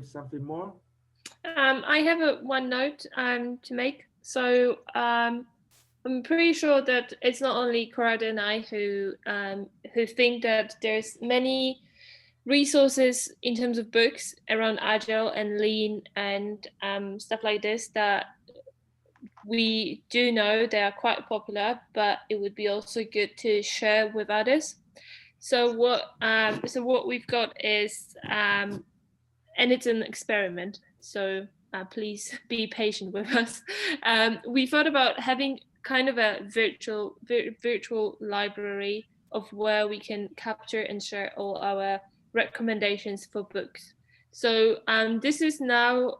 Something more? I have one note to make. So I'm pretty sure that it's not only Corrado and I who think that there's many resources in terms of books around Agile and Lean and stuff like this that we do know they are quite popular, but it would be also good to share with others. So what we've got is and it's an experiment, so please be patient with us. We thought about having kind of a virtual library of where we can capture and share all our recommendations for books. So this is now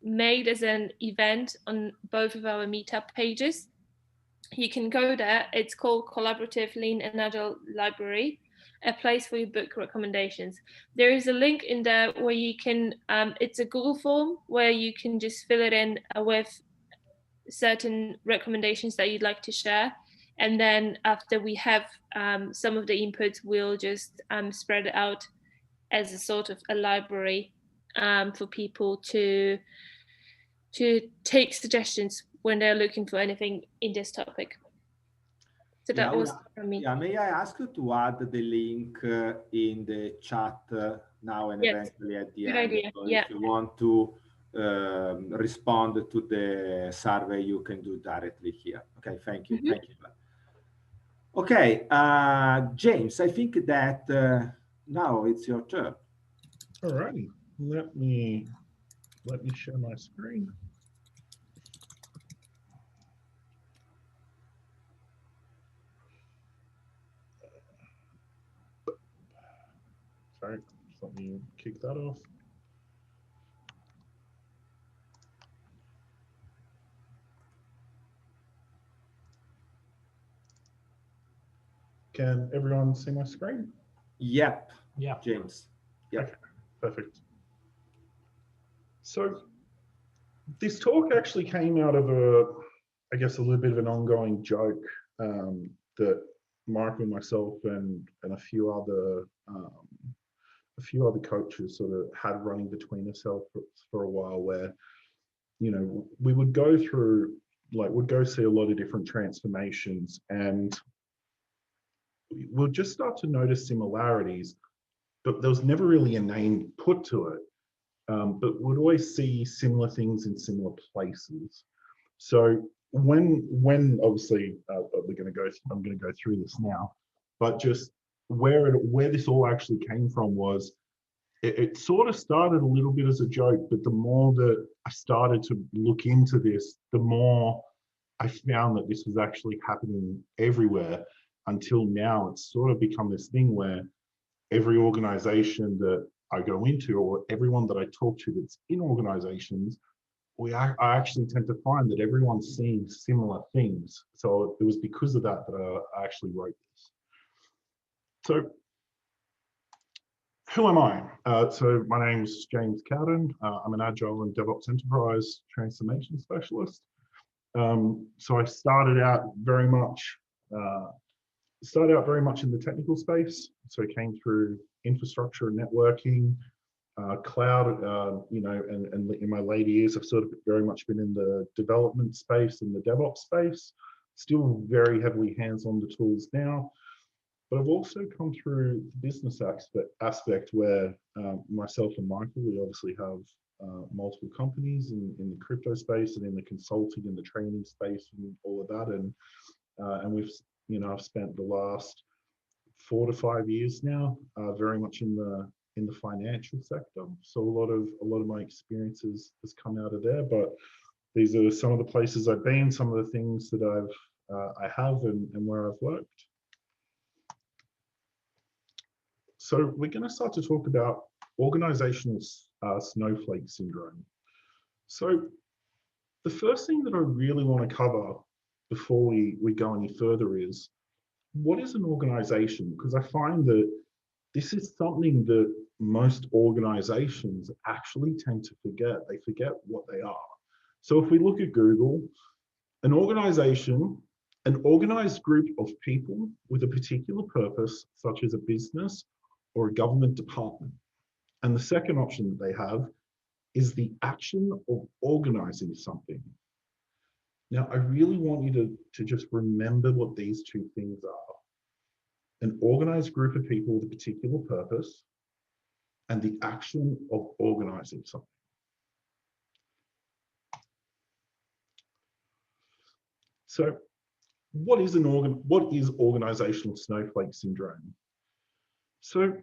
made as an event on both of our meetup pages. You can go there. It's called Collaborative Lean and Agile Library, a place for your book recommendations. There is a link in there where you can, it's a Google form where you can just fill it in with certain recommendations that you'd like to share. And then after we have some of the inputs, we'll just spread it out as a sort of a library for people to take suggestions when they're looking for anything in this topic. So that was from me. Yeah, may I ask you to add the link in the chat now and Yes. eventually at the Good end? idea. So Yeah. if you want to respond to the survey, you can do directly here. Okay, thank you. Thank you. Okay, James, I think that now it's your turn. All righty, let me share my screen. Sorry, just let me kick that off. Can everyone see my screen? Yep. Yeah. James. Yep. Okay, perfect. So this talk actually came out of I guess a little bit of an ongoing joke that Michael, myself, and a few other coaches sort of had running between ourselves for a while, where, you know, we would go through, like, would go see a lot of different transformations, and we'll just start to notice similarities, but there was never really a name put to it. But we'd always see similar things in similar places. So when obviously I'm going to go through this now, but just where this all actually came from was, it sort of started a little bit as a joke, but the more that I started to look into this, the more I found that this was actually happening everywhere, until now it's sort of become this thing where every organization that I go into, or everyone that I talk to that's in organizations, I actually tend to find that everyone's seeing similar things. So it was because of that I actually wrote this. So who am I? So my name's James Cowden. I'm an Agile and DevOps Enterprise Transformation Specialist. So I started out very much in the technical space. So I came through infrastructure and networking, cloud, you know, and in my later years, I've sort of very much been in the development space and the DevOps space, still very heavily hands-on the tools now. But I've also come through the business aspect where myself and Michael, we obviously have multiple companies in the crypto space and in the consulting and the training space and all of that. And we've, you know, I've spent the last 4 to 5 years now very much in the financial sector. So a lot of my experiences has come out of there. But these are some of the places I've been, some of the things that I have and where I've worked. So we're going to start to talk about organizational snowflake syndrome. So the first thing that I really want to cover before we go any further is, what is an organization? Because I find that this is something that most organizations actually tend to forget. They forget what they are. So if we look at Google, an organization, an organized group of people with a particular purpose, such as a business or a government department. And the second option that they have is the action of organizing something. Now, I really want you to just remember what these two things are. An organized group of people with a particular purpose, and the action of organizing something. So what is organizational snowflake syndrome? So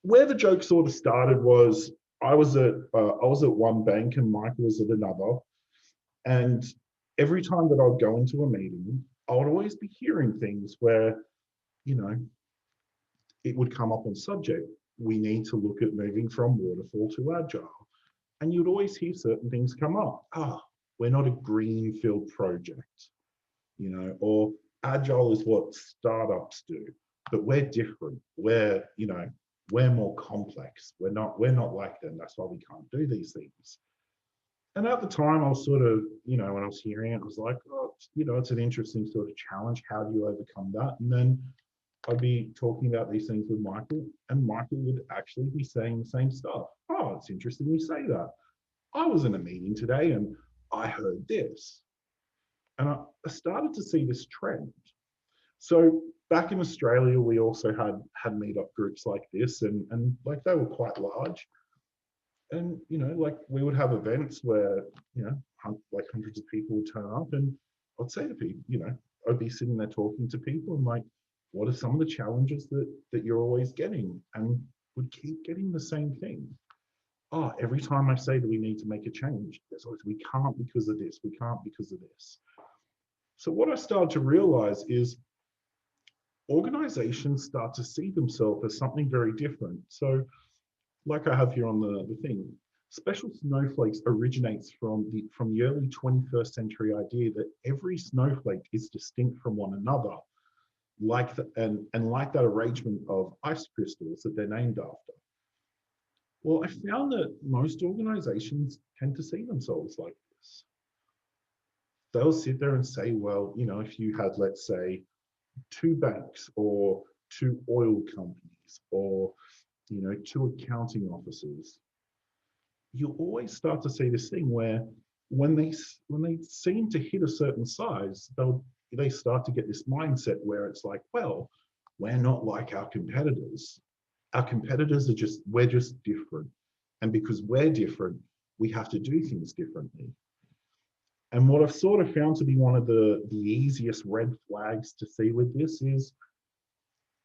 where the joke sort of started was I was at one bank and Michael was at another, and every time that I'd go into a meeting, I would always be hearing things where, you know, it would come up on subject. We need to look at moving from waterfall to agile. And you'd always hear certain things come up. We're not a greenfield project, you know, or agile is what startups do, but we're different. We're more complex. We're not like them. That's why we can't do these things. And at the time, I was sort of, when I was hearing it, I was like, it's an interesting sort of challenge. How do you overcome that? And then I'd be talking about these things with Michael, and Michael would actually be saying the same stuff. Oh, it's interesting you say that. I was in a meeting today and I heard this. And I started to see this trend. So back in Australia, we also had meetup groups like this, and like they were quite large. And, like we would have events where, like hundreds of people would turn up, and I'd say to people, I'd be sitting there talking to people and like, what are some of the challenges that you're always getting? And would keep getting the same thing. Every time I say that we need to make a change, there's always, we can't because of this, we can't because of this. So what I started to realize is organizations start to see themselves as something very different. So like I have here on the thing, special snowflakes originates from the early 21st century idea that every snowflake is distinct from one another, like like that arrangement of ice crystals that they're named after. Well, I found that most organizations tend to see themselves like this. They'll sit there and say, well, if you had, let's say, 2 banks or 2 oil companies or, 2 accounting offices, you'll always start to see this thing where when they seem to hit a certain size, they start to get this mindset where it's like, well, we're not like our competitors. Our competitors we're just different. And because we're different, we have to do things differently. And what I've sort of found to be one of the easiest red flags to see with this is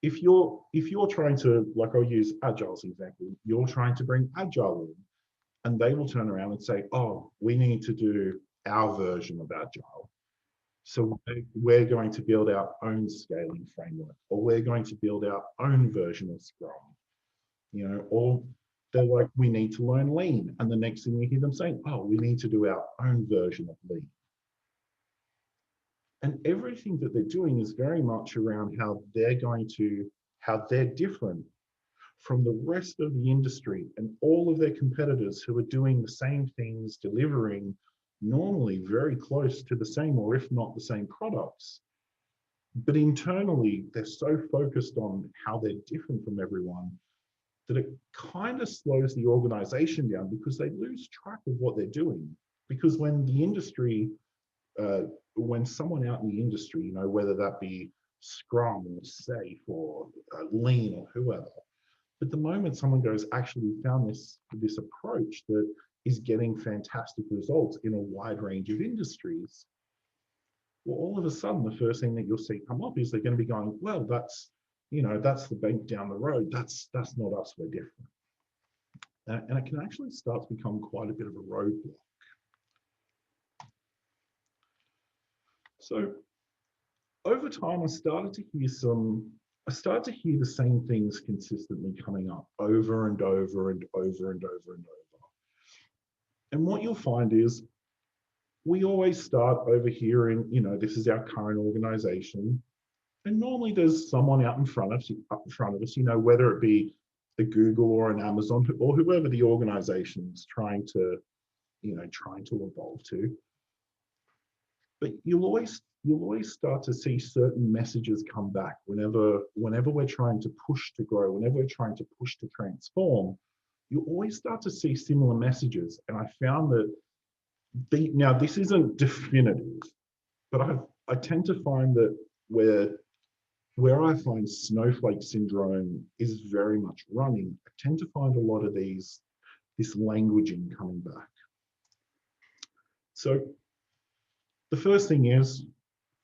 if you're trying to, like I'll use Agile's example, you're trying to bring Agile in, and they will turn around and say, we need to do our version of Agile. So we're going to build our own scaling framework, or we're going to build our own version of Scrum, or they're like, we need to learn Lean. And the next thing you hear them saying, we need to do our own version of Lean. And everything that they're doing is very much around how they're different from the rest of the industry and all of their competitors who are doing the same things, delivering normally very close to the same, or if not the same products. But internally, they're so focused on how they're different from everyone that it kind of slows the organization down because they lose track of what they're doing. Because when the industry, when someone out in the industry, whether that be Scrum or Safe or Lean or whoever, but the moment someone goes, actually, we found this approach that is getting fantastic results in a wide range of industries, well, all of a sudden, the first thing that you'll see come up is they're going to be going, well, that's the bank down the road. That's not us. We're different. And it can actually start to become quite a bit of a roadblock. So over time, I started to hear the same things consistently coming up over and over and over and over and over. And what you'll find is we always start over here in, this is our current organization. And normally there's someone out in front of us, whether it be a Google or an Amazon or whoever the organization is trying to evolve to. But you'll always start to see certain messages come back whenever we're trying to push to grow, whenever we're trying to push to transform. you always start to see similar messages. And I found that now this isn't definitive, but I tend to find that where I find snowflake syndrome is very much running, I tend to find a lot of this languaging coming back. So the first thing is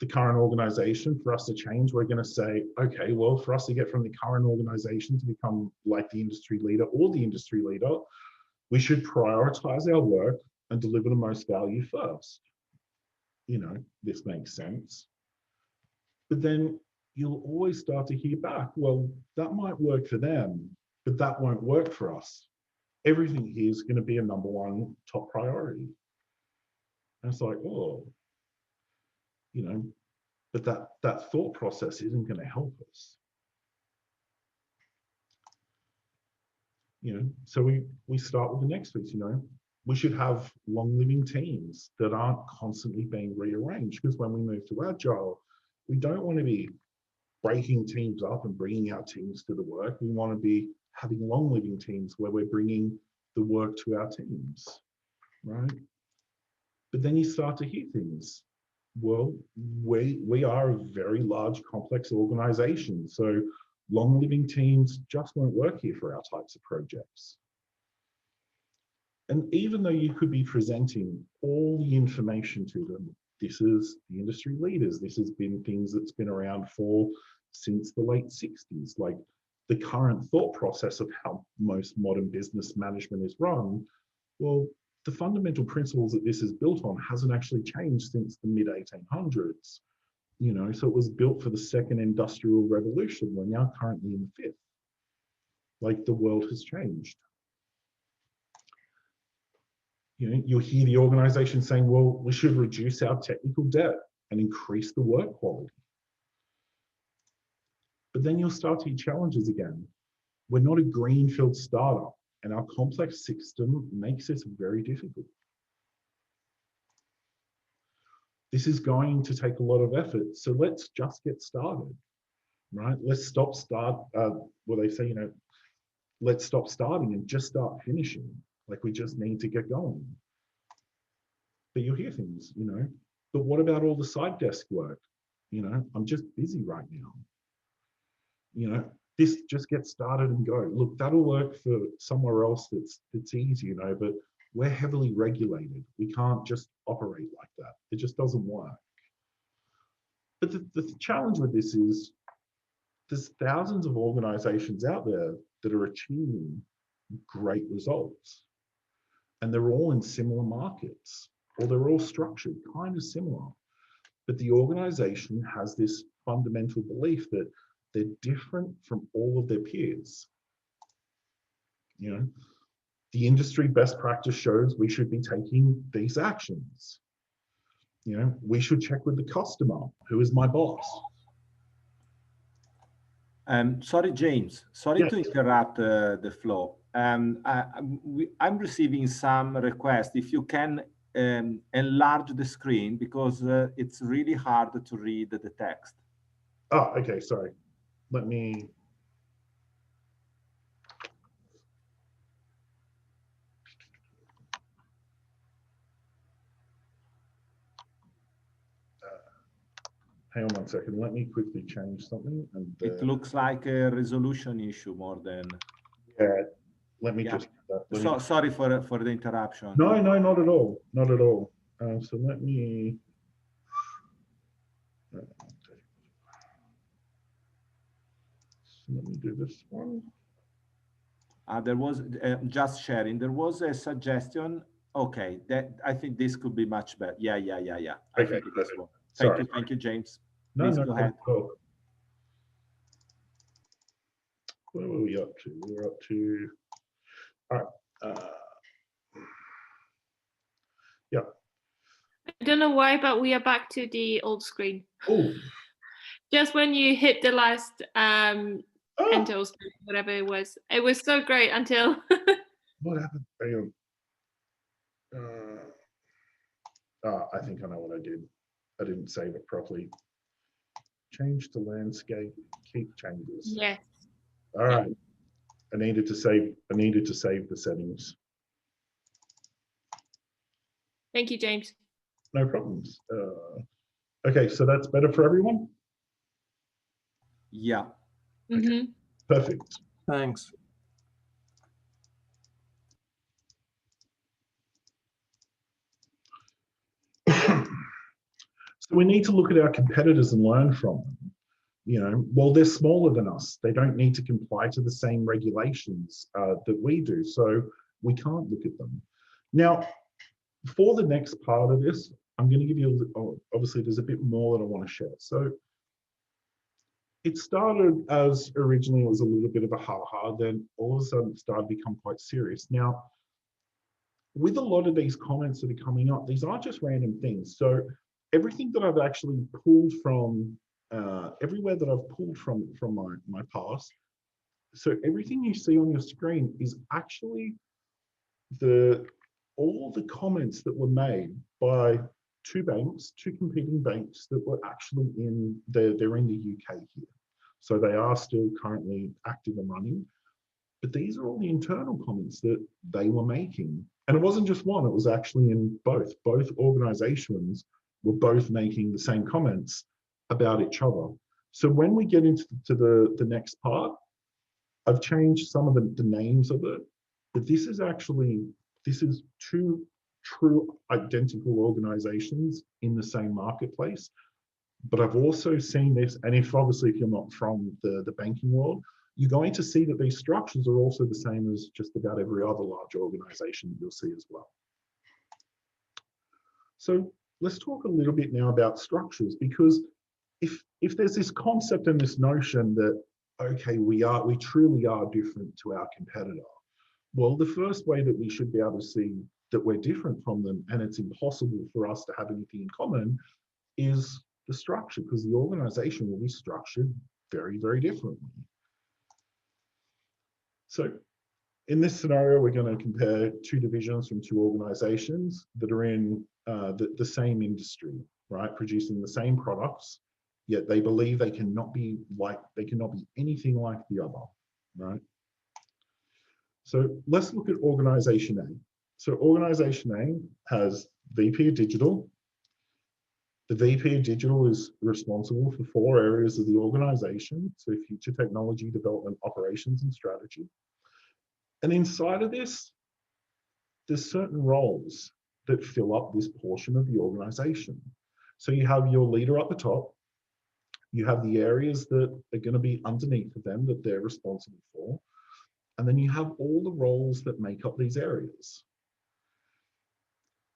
the current organization. For us to change, we're going to say, okay, well, for us to get from the current organization to become like the industry leader or the industry leader, we should prioritize our work and deliver the most value first. You know, this makes sense. But then you'll always start to hear back, well, that might work for them, but that won't work for us. Everything here is going to be a number one top priority. And it's like, oh, you know, but that thought process isn't going to help us. You know, so we start with the next piece. You know, we should have long living teams that aren't constantly being rearranged, because when we move to Agile, we don't want to be breaking teams up and bringing our teams to the work. We want to be having long living teams where we're bringing the work to our teams, right? But then you start to hear things. Well, we are a very large, complex organization. So long living teams just won't work here for our types of projects. And even though you could be presenting all the information to them, this is the industry leaders, this has been things that's been around since the late 60s, like the current thought process of how most modern business management is run, well, the fundamental principles that this is built on hasn't actually changed since the mid 1800s. You know, so it was built for the second industrial revolution. We're now currently in the fifth. Like, the world has changed. You know, you'll hear the organization saying, well, we should reduce our technical debt and increase the work quality. But then you'll start to hear challenges again. We're not a greenfield startup, and our complex system makes this very difficult. This is going to take a lot of effort, so let's just get started, right? Let's stop they say, you know, let's stop starting and just start finishing. Like, we just need to get going. But you'll hear things, you know, but what about all the side desk work? You know, I'm just busy right now. You know, this just get started and go. Look, that'll work for somewhere else that's easy, you know, but we're heavily regulated. We can't just operate like that. It just doesn't work. But the challenge with this is there's thousands of organizations out there that are achieving great results. And they're all in similar markets, or they're all structured kind of similar. But the organization has this fundamental belief that they're different from all of their peers. You know, the industry best practice shows we should be taking these actions. You know, we should check with the customer, who is my boss. Sorry, James. Sorry Yes. to interrupt the flow. I'm receiving some requests. If you can enlarge the screen, because it's really hard to read the text. Oh, okay, sorry. Let me. Hang on 1 second. Let me quickly change something. And it looks like a resolution issue more than. Yeah. Let me just. Sorry for the interruption. No, not at all. Not at all. So let me. Let me do this one. There was just sharing. There was a suggestion. Okay, I think this could be much better. Yeah. I think this one. Thank you, James. Please go ahead. Cool. Where were we up to? We were up to. All right. Yeah. I don't know why, but we are back to the old screen. Oh. Just when you hit the last enter, whatever it was so great until. What happened? I think I know what I did. I didn't save it properly. Change to landscape, keep changes. Yes. All right. I needed to save the settings. Thank you, James. No problems. Okay, so that's better for everyone? Yeah. Mm-hmm. Perfect. Thanks. So we need to look at our competitors and learn from them. You know, well, they're smaller than us. They don't need to comply to the same regulations that we do. So we can't look at them. Now, for the next part of this, I'm going to give you, obviously, there's a bit more that I want to share. So it started as originally it was a little bit of a ha-ha, then all of a sudden it started to become quite serious. Now, with a lot of these comments that are coming up, these aren't just random things. So everything that I've actually pulled from, everywhere that I've pulled from my past, so everything you see on your screen is actually all the comments that were made by two competing banks that were actually they're in the UK here. So they are still currently active and running. But these are all the internal comments that they were making. And it wasn't just one, it was actually in both. Both organizations were both making the same comments about each other. So when we get into the next part, I've changed some of the names of it, but this is two true identical organizations in the same marketplace. But I've also seen this, and if you're not from the banking world, you're going to see that these structures are also the same as just about every other large organization that you'll see as well. So let's talk a little bit now about structures, because if there's this concept and this notion that, okay, we truly are different to our competitor, well, the first way that we should be able to see that we're different from them and it's impossible for us to have anything in common is the structure, because the organization will be structured very, very differently. So in this scenario, we're going to compare two divisions from two organizations that are in the same industry, right? Producing the same products, yet they believe they cannot be anything like the other, right? So let's look at organization A. So organization A has VP of Digital. The VP of Digital is responsible for 4 areas of the organization, so future technology, development, operations, and strategy. And inside of this, there's certain roles that fill up this portion of the organization. So you have your leader at the top, you have the areas that are going to be underneath of them that they're responsible for, and then you have all the roles that make up these areas.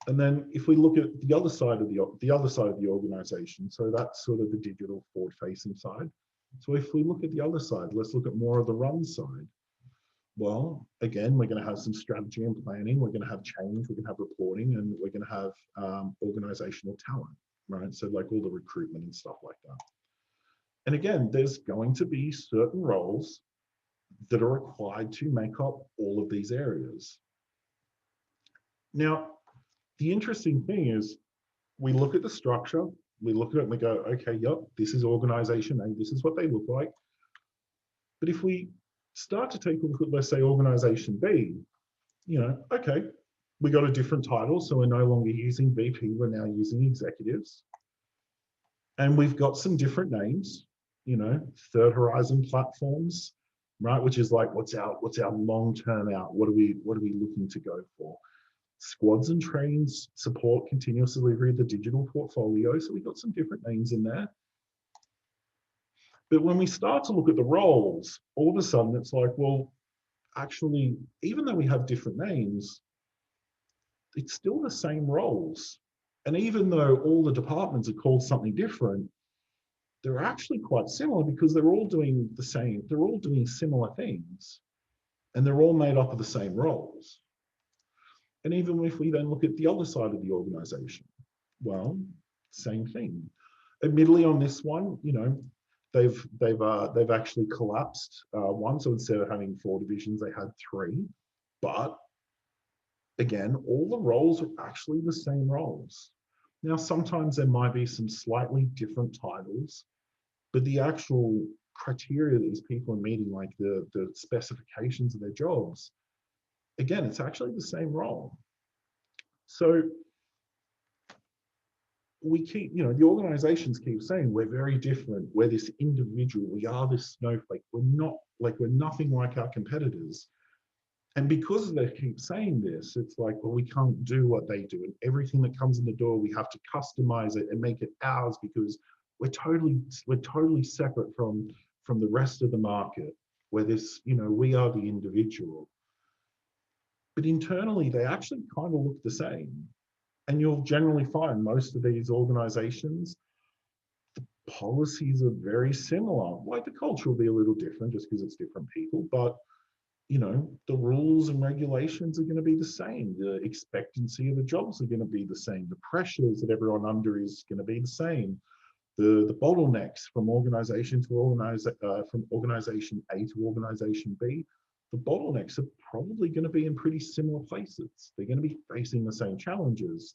And then if we look at the other side of the organization, so that's sort of the digital forward-facing side. So if we look at the other side, let's look at more of the run side. Well, again, we're going to have some strategy and planning, we're going to have change, we're going to have reporting, and we're going to have organizational talent, right? So like all the recruitment and stuff like that. And again, there's going to be certain roles that are required to make up all of these areas. Now, the interesting thing is we look at the structure, we look at it and we go, okay, yep, this is organization A, this is what they look like. But if we start to take a look at, let's say, organization B, you know, okay, we got a different title, so we're no longer using VP, we're now using executives. And we've got some different names, you know, third horizon platforms, right? Which is like, what's our long-term out? What are we looking to go for? Squads and trains support continuous delivery of the digital portfolio. So we've got some different names in there. But when we start to look at the roles, all of a sudden it's like, well, actually, even though we have different names, it's still the same roles. And even though all the departments are called something different, they're actually quite similar because they're all doing the same, they're all doing similar things. And they're all made up of the same roles. And even if we then look at the other side of the organization, well, same thing. Admittedly, on this one, you know, they've actually collapsed one. So instead of having 4 divisions, they had 3. But again, all the roles are actually the same roles. Now, sometimes there might be some slightly different titles, but the actual criteria that these people are meeting, like the specifications of their jobs, again, it's actually the same role. So we keep, you know, the organizations keep saying we're very different, we're this individual, we are this snowflake, we're nothing like our competitors. And because they keep saying this, it's like, well, we can't do what they do, and everything that comes in the door, we have to customize it and make it ours because we're totally separate from the rest of the market, where this, you know, we are the individual. But internally, they actually kind of look the same. And you'll generally find most of these organizations, the policies are very similar. Like the culture will be a little different just because it's different people, but you know, the rules and regulations are going to be the same. The expectancy of the jobs are going to be the same. The pressures that everyone under is going to be the same. The bottlenecks from organization to from organization A to organization B, the bottlenecks are probably going to be in pretty similar places. They're going to be facing the same challenges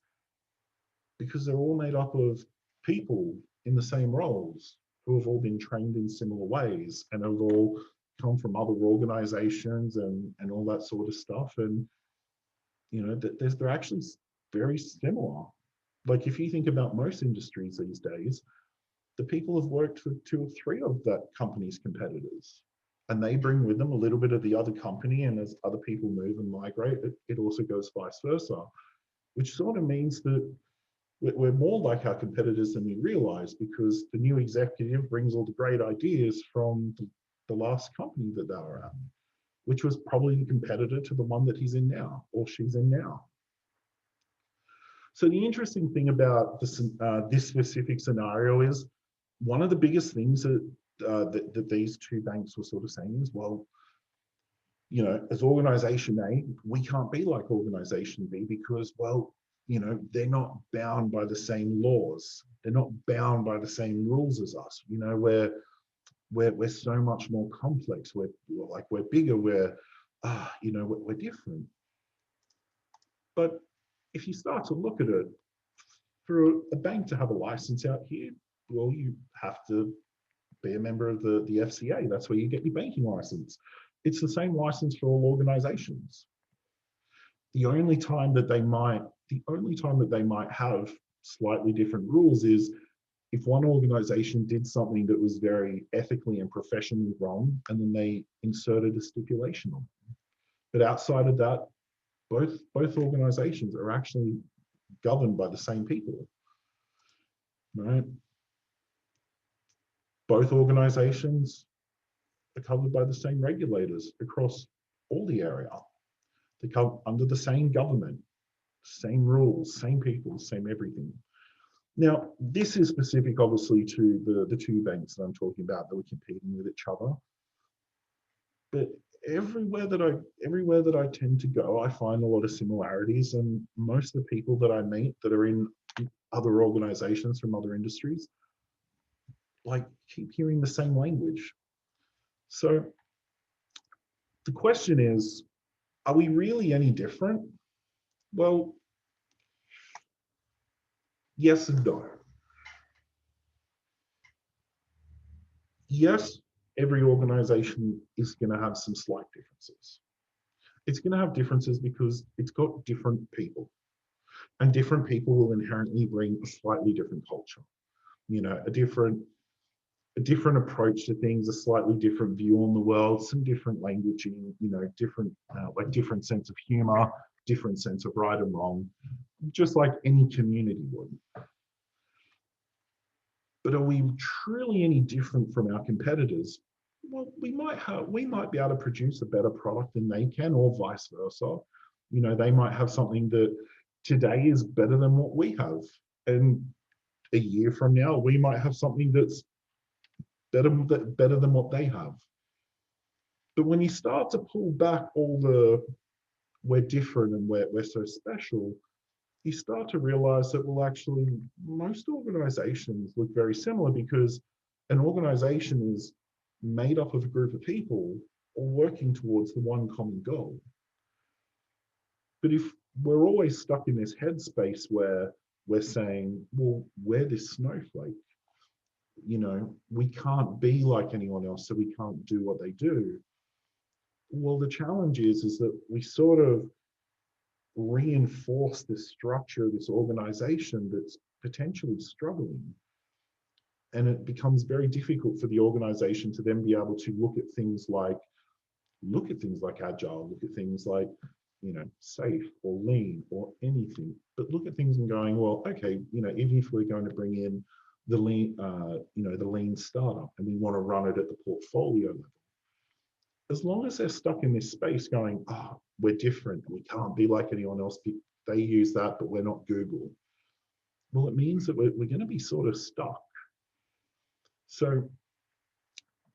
because they're all made up of people in the same roles who have all been trained in similar ways and have all come from other organizations and all that sort of stuff. And, you know, they're actually very similar. Like if you think about most industries these days, the people have worked for 2 or 3 of that company's competitors, and they bring with them a little bit of the other company. And as other people move and migrate, it also goes vice versa, which sort of means that we're more like our competitors than we realize, because the new executive brings all the great ideas from the last company that they were at, which was probably the competitor to the one that he's in now or she's in now. So the interesting thing about this specific scenario is one of the biggest things that these 2 banks were sort of saying is, well, you know, as organization A, we can't be like organization B because, well, you know, they're not bound by the same laws. They're not bound by the same rules as us. You know, we're so much more complex. We're bigger. You know, we're different. But if you start to look at it, for a bank to have a license out here, well, you have to be a member of the FCA. That's where you get your banking license. It's the same license for all organizations. The only time that they might have slightly different rules is if one organization did something that was very ethically and professionally wrong, and then they inserted a stipulation on it. But outside of that, both organizations are actually governed by the same people, right? Both organizations are covered by the same regulators across all the area. They come under the same government, same rules, same people, same everything. Now, this is specific, obviously, to the 2 banks that I'm talking about that were competing with each other. But everywhere that I tend to go, I find a lot of similarities, and most of the people that I meet that are in other organizations from other industries, like, keep hearing the same language. So the question is, are we really any different? Well, yes and no. Yes, every organization is going to have some slight differences. It's going to have differences because it's got different people, and different people will inherently bring a slightly different culture, you know, a different approach to things, a slightly different view on the world, some different languaging, you know, different sense of humor, different sense of right and wrong, just like any community would. But are we truly any different from our competitors? Well, we might be able to produce a better product than they can, or vice versa. You know, they might have something that today is better than what we have, and a year from now we might have something that's better than what they have. But when you start to pull back all the we're different and we're so special, you start to realize that, well, actually, most organizations look very similar, because an organization is made up of a group of people all working towards the one common goal. But if we're always stuck in this headspace where we're saying, well, we're this snowflake, you know, we can't be like anyone else, so we can't do what they do. Well, the challenge is that we sort of reinforce this structure, this organization that's potentially struggling. And it becomes very difficult for the organization to then be able to look at things like Agile, look at things like, you know, safe or lean or anything, but look at things and going, well, okay, you know, even if we're going to bring in the lean, you know, the lean startup and we want to run it at the portfolio level, as long as they're stuck in this space going, oh, we're different, we can't be like anyone else, they use that, but we're not Google. Well, it means that we're going to be sort of stuck. So,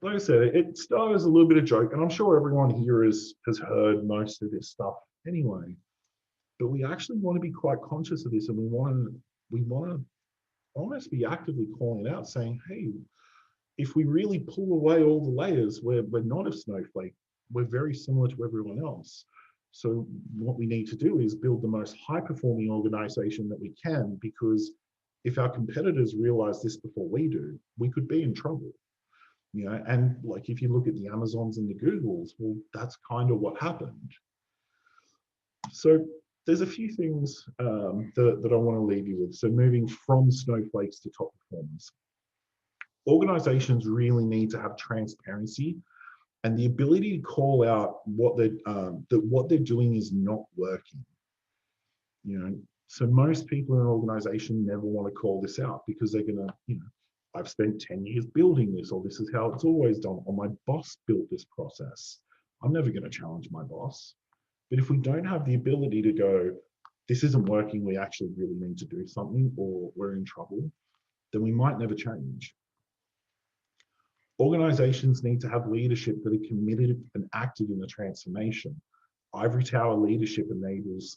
like I said, it started as a little bit of joke, and I'm sure everyone here has heard most of this stuff anyway. But we actually want to be quite conscious of this, and we want to almost be actively calling it out, saying, hey, if we really pull away all the layers, we're not a snowflake. We're very similar to everyone else. So what we need to do is build the most high-performing organization that we can, because if our competitors realize this before we do, we could be in trouble. You know, and like if you look at the Amazons and the Googles, well, that's kind of what happened. So there's a few things that I want to leave you with. So moving from snowflakes to top performers. Organizations really need to have transparency and the ability to call out what they're doing is not working. You know, so most people in an organization never want to call this out because they're going to, you know, I've spent 10 years building this, or this is how it's always done, or my boss built this process. I'm never going to challenge my boss. But if we don't have the ability to go, this isn't working, we actually really need to do something, or we're in trouble, then we might never change. Organizations need to have leadership that are committed and active in the transformation. Ivory Tower leadership enables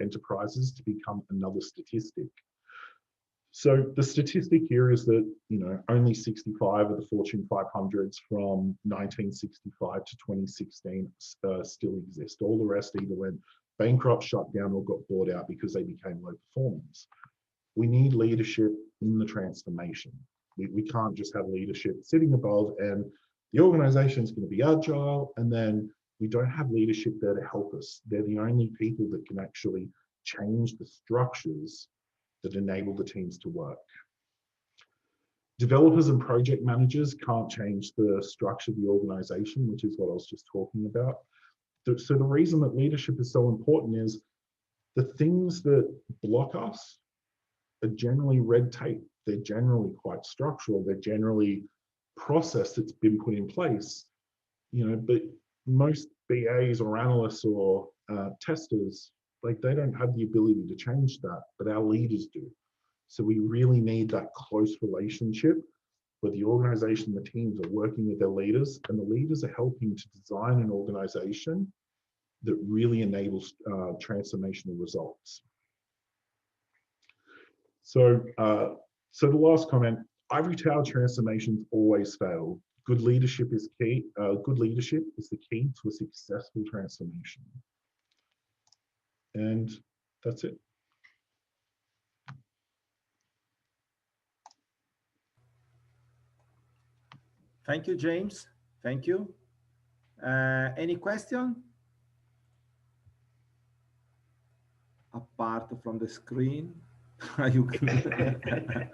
enterprises to become another statistic. So the statistic here is that, you know, only 65 of the Fortune 500s from 1965 to 2016 still exist. All the rest either went bankrupt, shut down, or got bought out because they became low performers. We need leadership in the transformation. We can't just have leadership sitting above and the organization is going to be agile, and then we don't have leadership there to help us. They're the only people that can actually change the structures that enable the teams to work. Developers and project managers can't change the structure of the organization, which is what I was just talking about. So the reason that leadership is so important is the things that block us are generally red tape. They're generally quite structural. They're generally process that's been put in place, you know, but most BAs or analysts or testers, like they don't have the ability to change that, but our leaders do. So we really need that close relationship where the organization, the teams are working with their leaders, and the leaders are helping to design an organization that really enables transformational results. So, so the last comment, Ivory Tower transformations always fail. Good leadership is key. Good leadership is the key to a successful transformation. And that's it. Thank you, James. Thank you. Any question? Apart from the screen, you can.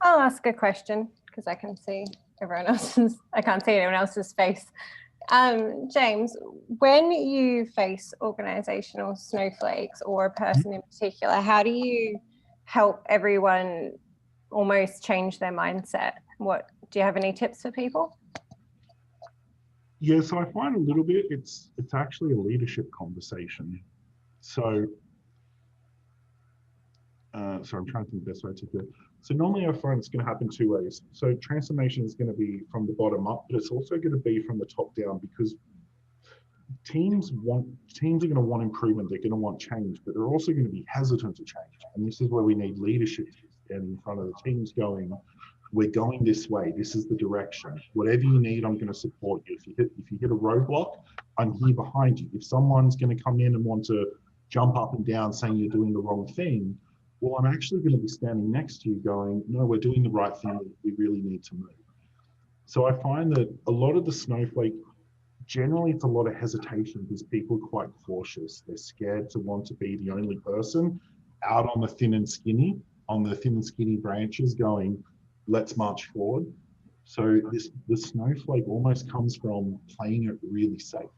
I'll ask a question because I can see everyone else's, I can't see anyone else's face. James, when you face organizational snowflakes or a person in particular, how do you help everyone almost change their mindset? What do you have any tips for people? Yeah, so I find a little bit, it's actually a leadership conversation. So, so I'm trying to think the best way to do it. So normally I find it's going to happen two ways. So transformation is going to be from the bottom up, but it's also going to be from the top down, because teams are going to want improvement, they're going to want change, but they're also going to be hesitant to change. And this is where we need leadership in front of the teams going, we're going this way, this is the direction. Whatever you need, I'm going to support you. If you hit a roadblock, I'm here behind you. If someone's going to come in and want to jump up and down saying you're doing the wrong thing, well, I'm actually going to be standing next to you going, no, we're doing the right thing. We really need to move. So I find that a lot of the Snowflake, generally it's a lot of hesitation because people are quite cautious. They're scared to want to be the only person out on the thin and skinny branches going, let's march forward. So the Snowflake almost comes from playing it really safe.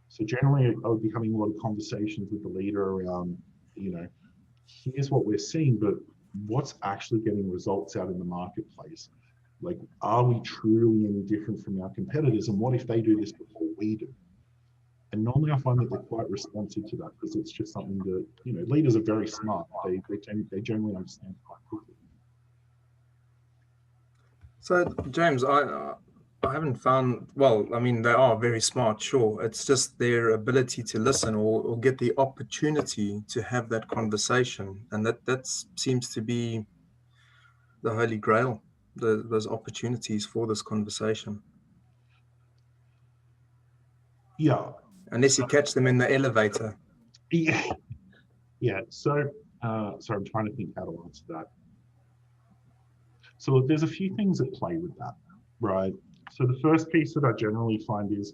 So generally I would be having a lot of conversations with the leader around, here's what we're seeing, but what's actually getting results out in the marketplace? Like, are we truly any different from our competitors? And what if they do this before we do? And normally I find that they're quite responsive to that because it's just something that, leaders are very smart. They generally understand quite quickly. So James, I haven't found, well, I mean, they are very smart, sure. It's just their ability to listen or get the opportunity to have that conversation. And that seems to be the holy grail, those opportunities for this conversation. Yeah. Unless you catch them in the elevator. Yeah. Yeah. So I'm trying to think how to answer that. So there's a few things that play with that, right? So the first piece that I generally find is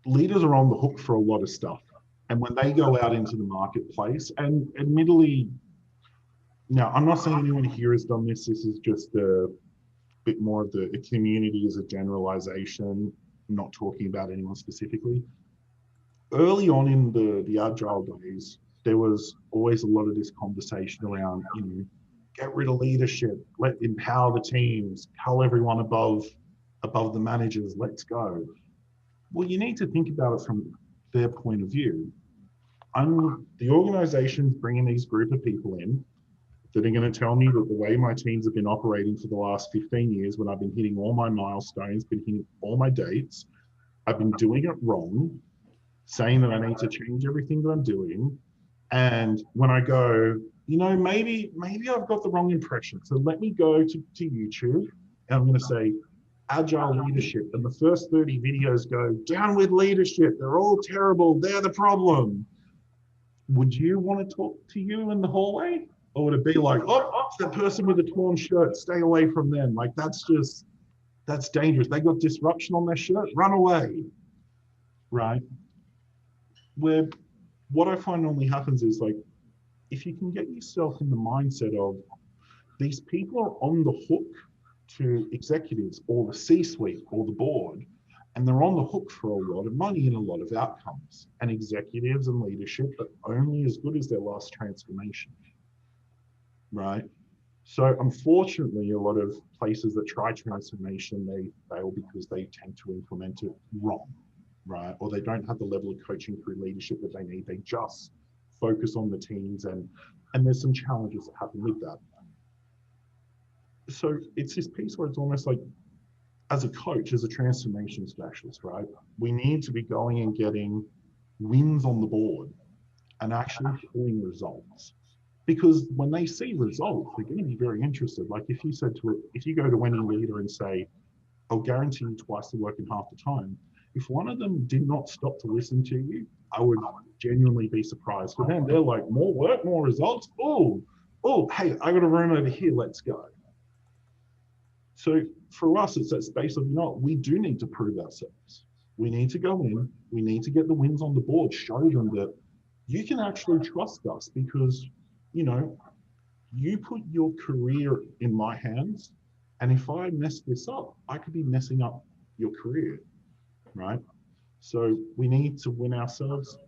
leaders are on the hook for a lot of stuff. And when they go out into the marketplace, and admittedly, now I'm not saying anyone here has done this. This is just a bit more of the community as a generalization, not talking about anyone specifically. Early on in the Agile days, there was always a lot of this conversation around, get rid of leadership, empower the teams, cull everyone above the managers, let's go. Well, you need to think about it from their point of view. The organization's bringing these group of people in that are going to tell me that the way my teams have been operating for the last 15 years, when I've been hitting all my milestones, been hitting all my dates, I've been doing it wrong, saying that I need to change everything that I'm doing. And when I go, maybe I've got the wrong impression. So let me go to YouTube and I'm going to say Agile leadership. And the first 30 videos go, down with leadership. They're all terrible. They're the problem. Would you want to talk to you in the hallway? Or would it be like, oh, it's that person with a torn shirt, stay away from them. Like, that's dangerous. They got disruption on their shirt, run away, right? Where what I find normally happens is, like, if you can get yourself in the mindset of these people are on the hook to executives or the C-suite or the board, and they're on the hook for a lot of money and a lot of outcomes. And executives and leadership are only as good as their last transformation, right? So unfortunately, a lot of places that try transformation, they fail because they tend to implement it wrong, right? Or they don't have the level of coaching through leadership that they need. They just focus on the teams, and there's some challenges that happen with that. So it's this piece where it's almost like, as a coach, as a transformation specialist, right? We need to be going and getting wins on the board and actually pulling results. Because when they see results, they're going to be very interested. Like if you go to any leader and say, I'll guarantee you twice the work in half the time, if one of them did not stop to listen to you, I would genuinely be surprised. For them, they're like, more work, more results. Oh, hey, I got a room over here, let's go. So for us, it's that space of, we do need to prove ourselves. We need to go in, we need to get the wins on the board, show them that you can actually trust us because, you put your career in my hands, and if I mess this up, I could be messing up your career, right? So we need to win ourselves,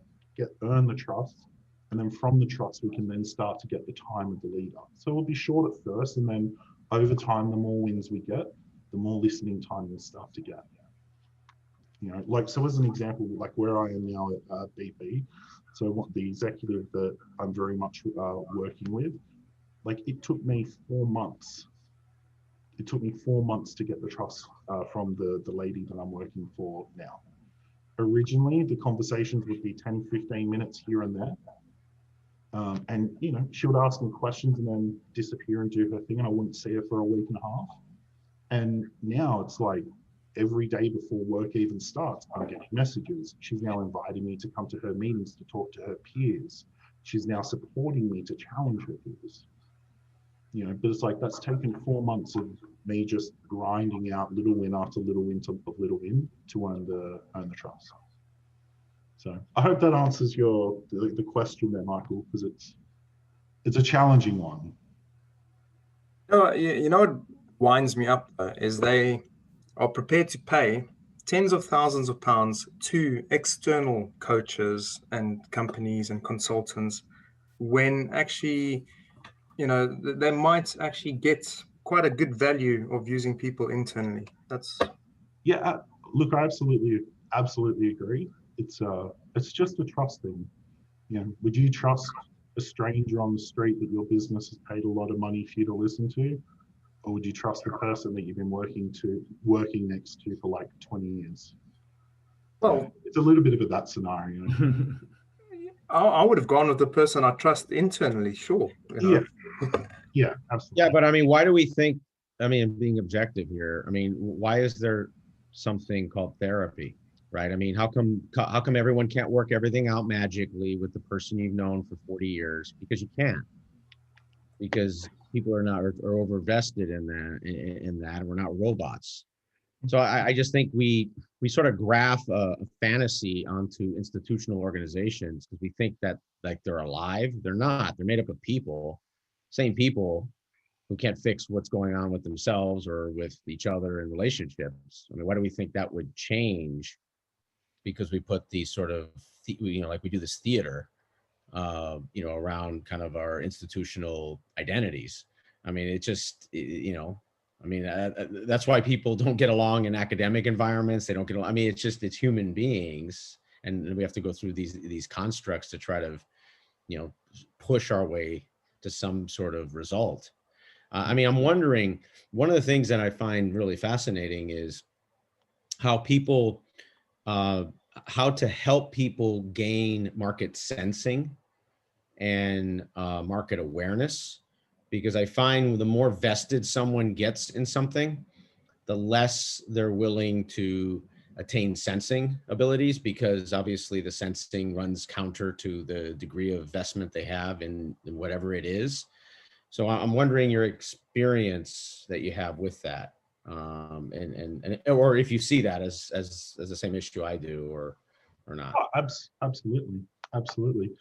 earn the trust, and then from the trust, we can then start to get the time of the leader. So it'll be short at first, and then over time, the more wins we get, the more listening time we'll start to get. So as an example, like where I am now at BP, so what the executive that I'm very much working with, like it took me 4 months. It took me 4 months to get the trust from the lady that I'm working for now. Originally, the conversations would be 10, 15 minutes here and there. And she would ask me questions and then disappear and do her thing, and I wouldn't see her for a week and a half. And now it's like every day before work even starts, I'm getting messages. She's now inviting me to come to her meetings to talk to her peers, she's now supporting me to challenge her peers. You know, but it's like that's taken 4 months of me just grinding out little win after little win of little win to earn the trust. So I hope that answers the question there, Michael, because it's a challenging one. You know what winds me up is they are prepared to pay tens of thousands of pounds to external coaches and companies and consultants when actually, you know, they might actually get quite a good value of using people internally. That's look, I absolutely agree. It's just a trust thing. You know, would you trust a stranger on the street that your business has paid a lot of money for you to listen to, or would you trust the person that you've been working next to for like 20 years? Well, it's a little bit of that scenario. I would have gone with the person I trust internally, sure. You know? Yeah, absolutely. Yeah, but I mean, why do we think, I mean, being objective here, I mean, why is there something called therapy, right? I mean, how come everyone can't work everything out magically with the person you've known for 40 years? Because you can't. Because people are over vested in that, and we're not robots. So I just think we sort of graph a fantasy onto institutional organizations because we think that like they're alive. They're not. They're made up of people, same people who can't fix what's going on with themselves or with each other in relationships. I mean, why do we think that would change? Because we put these sort of, you know, like we do this theater, you know, around kind of our institutional identities. I mean, it just, you know, I mean, that's why people don't get along in academic environments. They don't get along. I mean, it's human beings, and we have to go through these constructs to try to, you know, push our way to some sort of result. I mean, I'm wondering, one of the things that I find really fascinating is how people, how to help people gain market sensing and market awareness. Because I find the more vested someone gets in something, the less they're willing to attain sensing abilities, because obviously the sensing runs counter to the degree of investment they have in whatever it is. So I'm wondering your experience that you have with that, and or if you see that as the same issue I do, or not. Oh, absolutely.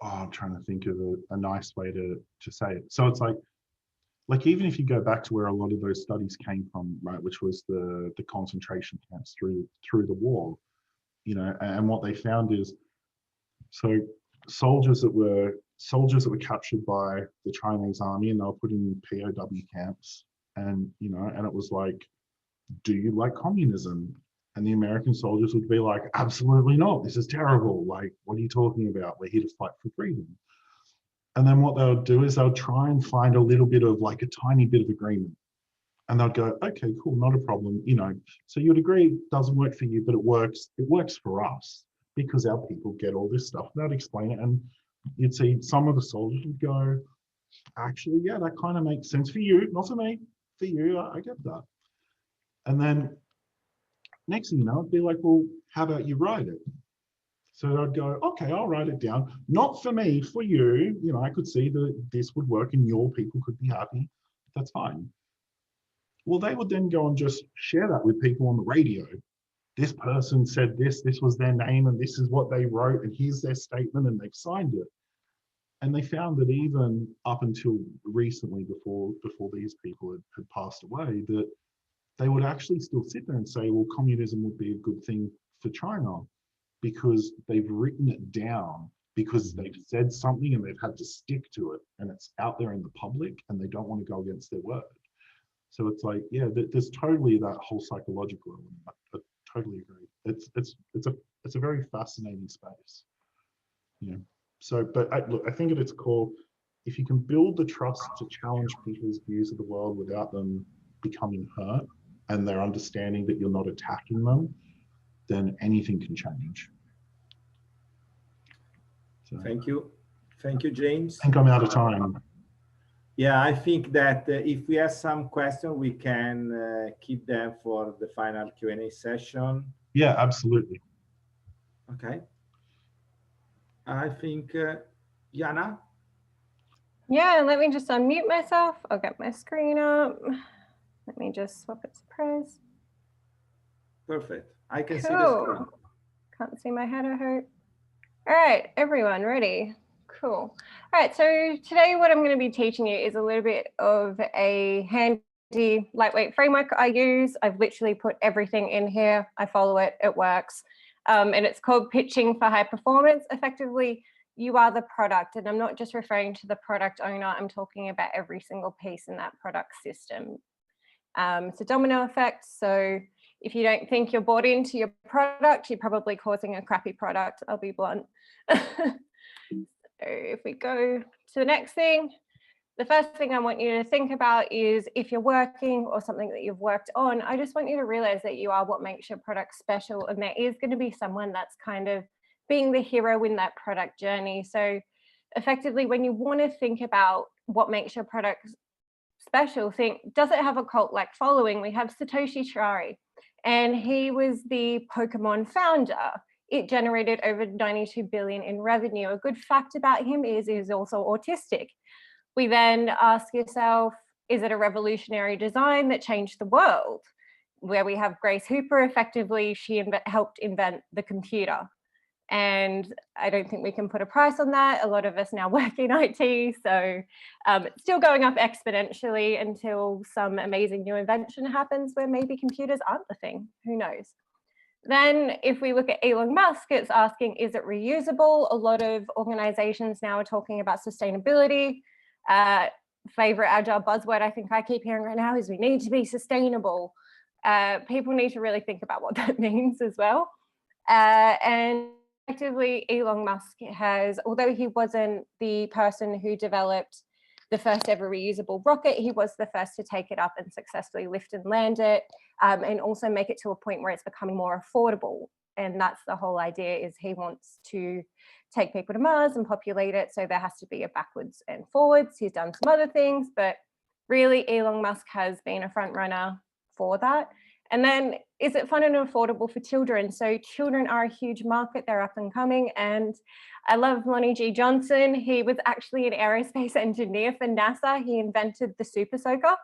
I'm trying to think of a nice way to say it. So it's like even if you go back to where a lot of those studies came from, right, which was the concentration camps through the war, you know, and what they found is, so soldiers that were captured by the Chinese army and they were put in POW camps, and you know, and it was like, do you like communism? And the American soldiers would be like, absolutely not. This is terrible. Like, what are you talking about? We're here to fight for freedom. And then what they'll do is they'll try and find a little bit of like a tiny bit of agreement. And they'll go, okay, cool, not a problem. You know, so you'd agree it doesn't work for you, but it works for us because our people get all this stuff. And they'd explain it. And you'd see some of the soldiers would go, actually, yeah, that kind of makes sense for you, not for me, for you, I get that. And then next thing you know, it'd be like, well, how about you write it? So I'd go, okay, I'll write it down. Not for me, for you. You know, I could see that this would work and your people could be happy. That's fine. Well, they would then go and just share that with people on the radio. This person said this was their name, and this is what they wrote, and here's their statement, and they've signed it. And they found that even up until recently, before these people had passed away, that they would actually still sit there and say, well, communism would be a good thing for China because they've written it down, because they've said something and they've had to stick to it, and it's out there in the public and they don't want to go against their word. So it's like, yeah, there's totally that whole psychological element. I totally agree. It's a very fascinating space. Yeah. So, but look, I think at its core, if you can build the trust to challenge people's views of the world without them becoming hurt, and their understanding that you're not attacking them, then anything can change. So, Thank you, James. I think I'm out of time. Yeah, I think that if we have some questions, we can keep them for the final Q&A session. Yeah, absolutely. Okay. I think, Jana? Yeah, let me just unmute myself. I'll get my screen up. Let me just swap it to pros. Perfect. I can see the screen. Can't see my head, I hope. All right, everyone, ready? Cool. All right, so today what I'm going to be teaching you is a little bit of a handy, lightweight framework I use. I've literally put everything in here. I follow it, it works. And it's called Pitching for High Performance. Effectively, you are the product, and I'm not just referring to the product owner, I'm talking about every single piece in that product system. It's a domino effect, so if you don't think you're bought into your product, you're probably causing a crappy product, I'll be blunt. So if we go to the next thing, the first thing I want you to think about is if you're working or something that you've worked on, I just want you to realize that you are what makes your product special, and there is going to be someone that's kind of being the hero in that product journey. So effectively, when you want to think about what makes your product special, think, does it have a cult-like following? We have Satoshi Shari, and he was the Pokemon founder. It generated over 92 billion in revenue. A good fact about him is he's also autistic. We then ask yourself, is it a revolutionary design that changed the world? Where we have Grace Hooper, effectively, she helped invent the computer. And I don't think we can put a price on that. A lot of us now work in IT, so it's still going up exponentially until some amazing new invention happens where maybe computers aren't the thing, who knows? Then if we look at Elon Musk, it's asking, is it reusable? A lot of organizations now are talking about sustainability. Favorite agile buzzword I think I keep hearing right now is we need to be sustainable. People need to really think about what that means as well. And effectively, Elon Musk has, although he wasn't the person who developed the first ever reusable rocket, he was the first to take it up and successfully lift and land it, and also make it to a point where it's becoming more affordable. And that's the whole idea, is he wants to take people to Mars and populate it, so there has to be a backwards and forwards. He's done some other things, but really Elon Musk has been a front runner for that. And then, is it fun and affordable for children? So children are a huge market, they're up and coming. And I love Lonnie G. Johnson. He was actually an aerospace engineer for NASA. He invented the Super Soaker.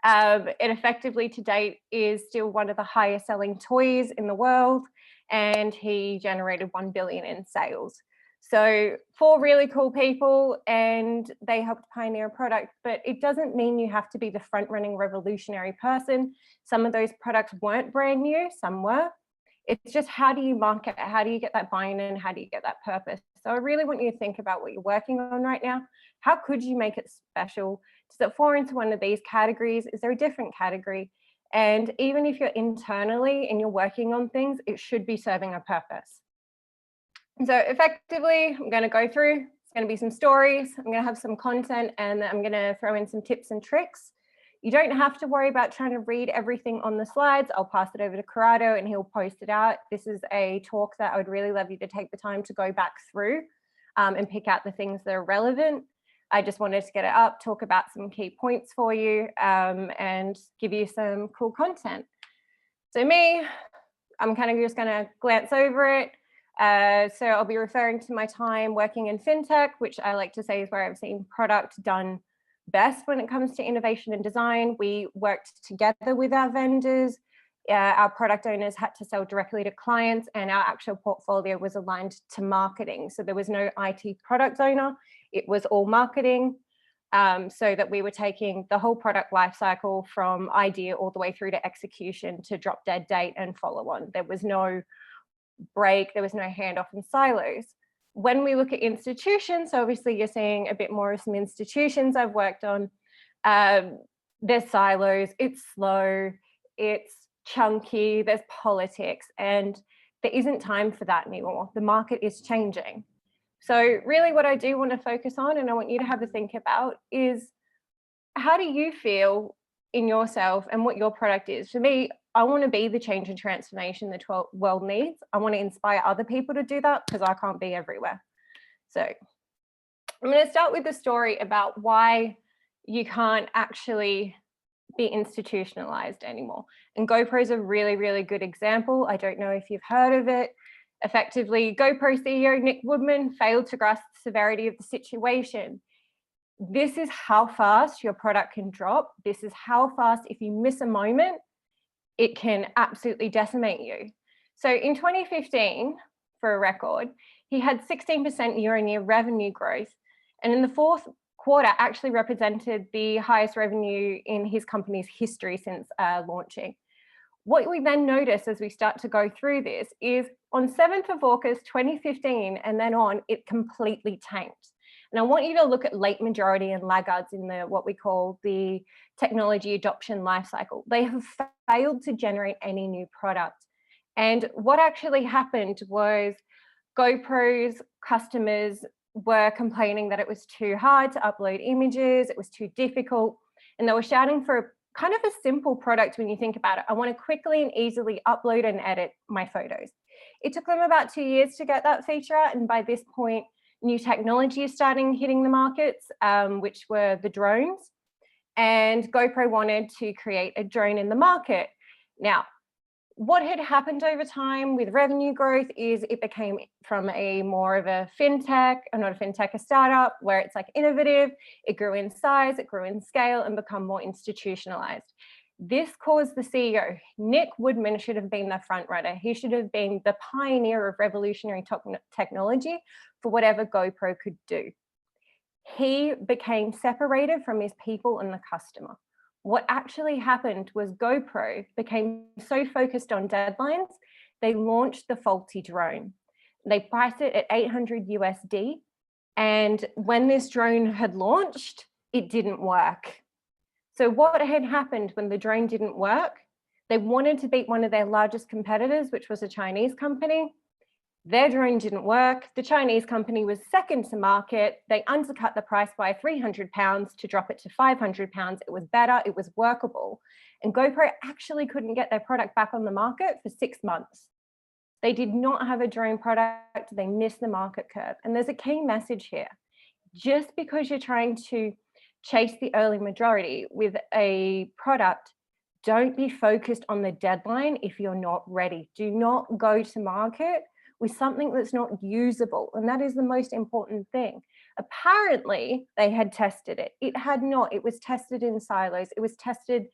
It effectively to date is still one of the highest selling toys in the world. And he generated 1 billion in sales. So 4 really cool people, and they helped pioneer a product, but it doesn't mean you have to be the front running revolutionary person. Some of those products weren't brand new, some were. It's just, how do you market it? How do you get that buy-in, and how do you get that purpose? So I really want you to think about what you're working on right now. How could you make it special? Does it fall into one of these categories? Is there a different category? And even if you're internally and you're working on things, it should be serving a purpose. So effectively, I'm going to go through, it's going to be some stories, I'm going to have some content, and I'm going to throw in some tips and tricks. You don't have to worry about trying to read everything on the slides. I'll pass it over to Corrado and he'll post it out. This is a talk that I would really love you to take the time to go back through and pick out the things that are relevant. I just wanted to get it up, talk about some key points for you, and give you some cool content. So me, I'm kind of just going to glance over it. So I'll be referring to my time working in fintech, which I like to say is where I've seen product done best when it comes to innovation and design. We worked together with our vendors. Our product owners had to sell directly to clients, and our actual portfolio was aligned to marketing. So there was no IT product owner. It was all marketing, so that we were taking the whole product lifecycle from idea all the way through to execution to drop dead date and follow on. There was no break, there was no handoff in silos. When we look at institutions, so obviously you're seeing a bit more of some institutions I've worked on, there's silos, it's slow, it's chunky, there's politics, and there isn't time for that anymore. The market is changing. So really what I do want to focus on, and I want you to have a think about, is how do you feel in yourself and what your product is? For me, I want to be the change and transformation the world needs. I want to inspire other people to do that, because I can't be everywhere. So I'm going to start with the story about why you can't actually be institutionalized anymore. And GoPro is a really, really good example. I don't know if you've heard of it. Effectively, GoPro CEO Nick Woodman failed to grasp the severity of the situation. This is how fast your product can drop. This is how fast, if you miss a moment, it can absolutely decimate you. So in 2015, for a record, he had 16% year-on-year revenue growth. And in the fourth quarter actually represented the highest revenue in his company's history since launching. What we then notice as we start to go through this is on 7th of August, 2015, and then on, it completely tanked. And I want you to look at late majority and laggards in the what we call the technology adoption lifecycle. They have failed to generate any new product. And what actually happened was GoPro's customers were complaining that it was too hard to upload images, it was too difficult, and they were shouting for kind of a simple product when you think about it. I want to quickly and easily upload and edit my photos. It took them about 2 years to get that feature out, and by this point, new technology is starting hitting the markets, which were the drones, and GoPro wanted to create a drone in the market. Now, what had happened over time with revenue growth is it became from a more of a fintech, or not a fintech, a startup, where it's like innovative, it grew in size, it grew in scale, and become more institutionalized. This caused the CEO, Nick Woodman, should have been the front runner. He should have been the pioneer of revolutionary technology for whatever GoPro could do. He became separated from his people and the customer. What actually happened was GoPro became so focused on deadlines, they launched the faulty drone. They priced it at 800 USD. And when this drone had launched, it didn't work. So what had happened when the drone didn't work, they wanted to beat one of their largest competitors, which was a Chinese company. Their drone didn't work. The Chinese company was second to market. They undercut the price by £300 to drop it to £500. It was better, it was workable. And GoPro actually couldn't get their product back on the market for 6 months. They did not have a drone product, they missed the market curve. And there's a key message here. Just because you're trying to chase the early majority with a product, don't be focused on the deadline if you're not ready. Do not go to market with something that's not usable. And that is the most important thing. Apparently, they had tested it. It had not. It was tested in silos. It was tested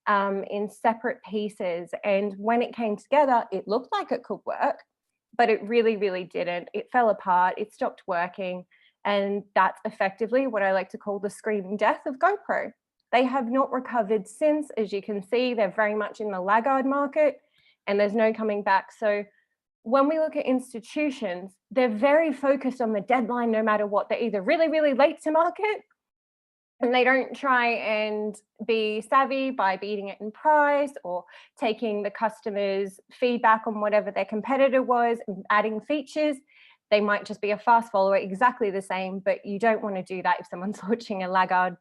in separate pieces. And when it came together, it looked like it could work, but it really, really didn't. It fell apart. It stopped working. And that's effectively what I like to call the screaming death of GoPro. They have not recovered since. As you can see, they're very much in the laggard market and there's no coming back. So when we look at institutions, they're very focused on the deadline no matter what. They're either really, really late to market and they don't try and be savvy by beating it in price or taking the customer's feedback on whatever their competitor was and adding features. They might just be a fast follower, exactly the same, but you don't want to do that if someone's launching a laggard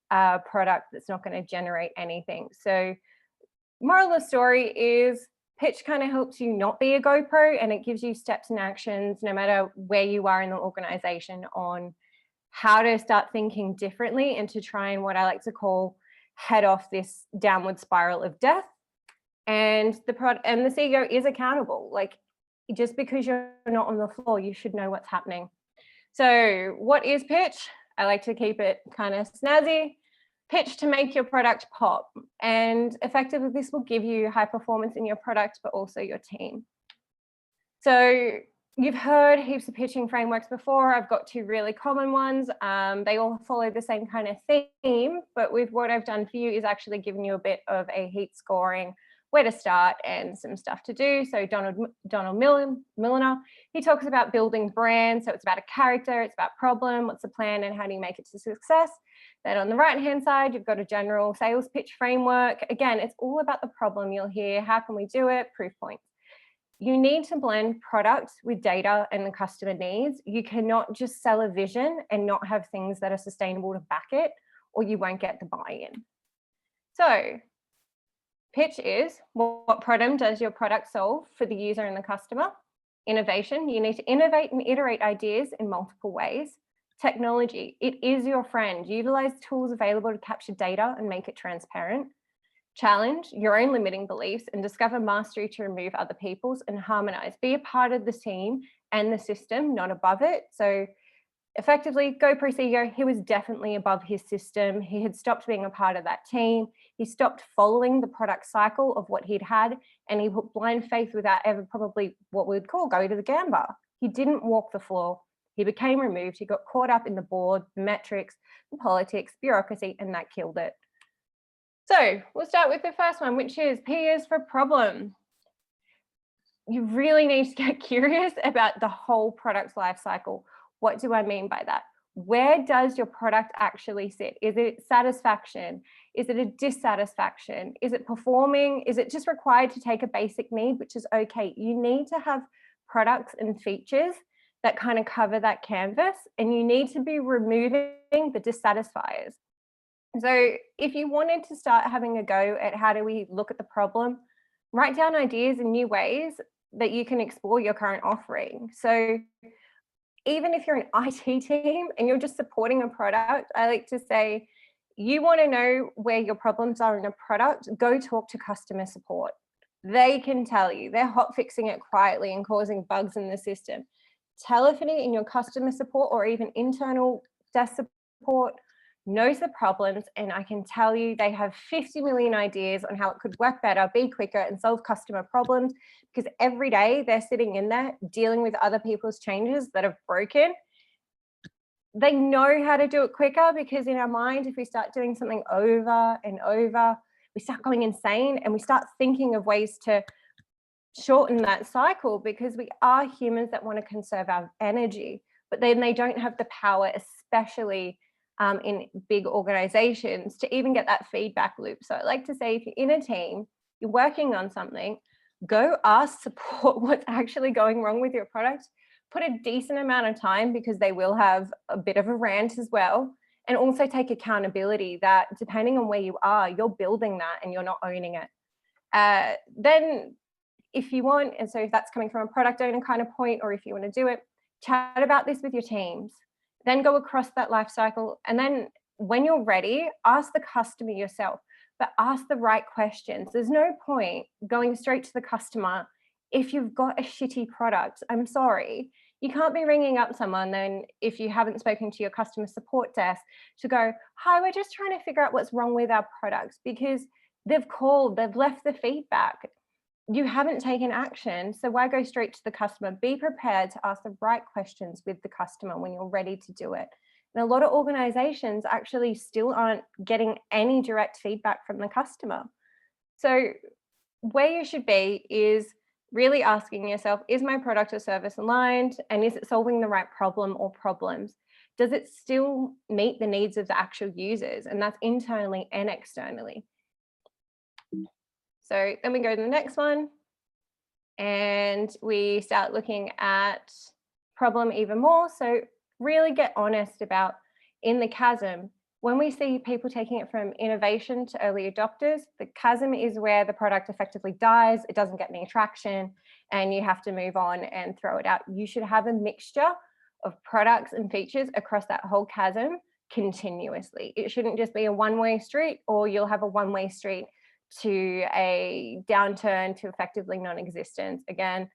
product that's not going to generate anything. So moral of the story is pitch kind of helps you not be a GoPro, and it gives you steps and actions no matter where you are in the organization on how to start thinking differently and to try and what I like to call head off this downward spiral of death. And the CEO is accountable. Like, just because you're not on the floor, you should know what's happening. So what is pitch? I like to keep it kind of snazzy. Pitch to make your product pop. And effectively, this will give you high performance in your product, but also your team. So you've heard heaps of pitching frameworks before. I've got 2 really common ones. They all follow the same kind of theme, but with what I've done for you is actually giving you a bit of a heat scoring, where to start and some stuff to do. So Donald Milliner, he talks about building brands. So it's about a character, it's about problem, what's the plan, and how do you make it to success. Then on the right-hand side, you've got a general sales pitch framework. Again, it's all about the problem. You'll hear, how can we do it? Proof points. You need to blend products with data and the customer needs. You cannot just sell a vision and not have things that are sustainable to back it, or you won't get the buy-in. So pitch is, what problem does your product solve for the user and the customer? Innovation, you need to innovate and iterate ideas in multiple ways. Technology, it is your friend. Utilize tools available to capture data and make it transparent. Challenge your own limiting beliefs and discover mastery to remove other people's and harmonize. Be a part of the team and the system, not above it. So effectively, GoPro CEO, he was definitely above his system. He had stopped being a part of that team. He stopped following the product cycle of what he'd had, and he put blind faith without ever probably what we would call go to the gamba. He didn't walk the floor. He became removed. He got caught up in the board, the metrics, the politics, bureaucracy, and that killed it. So we'll start with the first one, which is P is for problem. You really need to get curious about the whole product life cycle. What do I mean by that? Where does your product actually sit? Is it satisfaction? Is it a dissatisfaction? Is it performing? Is it just required to take a basic need, which is okay? You need to have products and features that kind of cover that canvas, and you need to be removing the dissatisfiers. So if you wanted to start having a go at how do we look at the problem, write down ideas and new ways that you can explore your current offering. So even if you're an IT team and you're just supporting a product, I like to say, you want to know where your problems are in a product, go talk to customer support. They can tell you. They're hot fixing it quietly and causing bugs in the system. Telephony in your customer support or even internal desk support knows the problems, and I can tell you they have 50 million ideas on how it could work better, be quicker, and solve customer problems, because every day they're sitting in there dealing with other people's changes that have broken. They know how to do it quicker, because in our mind, if we start doing something over and over, we start going insane and we start thinking of ways to shorten that cycle, because we are humans that want to conserve our energy, but then they don't have the power, especially in big organizations, to even get that feedback loop. So I like to say, if you're in a team, you're working on something, go ask support what's actually going wrong with your product. Put a decent amount of time, because they will have a bit of a rant as well. And also take accountability that depending on where you are, you're building that and you're not owning it. Then if you want, and so if that's coming from a product owner kind of point, or if you want to do it, chat about this with your teams. Then go across that life cycle. And then when you're ready, ask the customer yourself, but ask the right questions. There's no point going straight to the customer if you've got a shitty product. I'm sorry. You can't be ringing up someone then, if you haven't spoken to your customer support desk, to go, hi, we're just trying to figure out what's wrong with our products, because they've called, they've left the feedback. You haven't taken action, so why go straight to the customer? Be prepared to ask the right questions with the customer when you're ready to do it. And a lot of organizations actually still aren't getting any direct feedback from the customer. So where you should be is really asking yourself, is my product or service aligned? And is it solving the right problem or problems? Does it still meet the needs of the actual users? And that's internally and externally. So then we go to the next one, and we start looking at problem even more. So really get honest about, in the chasm, when we see people taking it from innovation to early adopters, the chasm is where the product effectively dies, it doesn't get any traction, and you have to move on and throw it out. You should have a mixture of products and features across that whole chasm continuously. It shouldn't just be a one-way street, or you'll have a one-way street to a downturn to effectively non-existence. Again,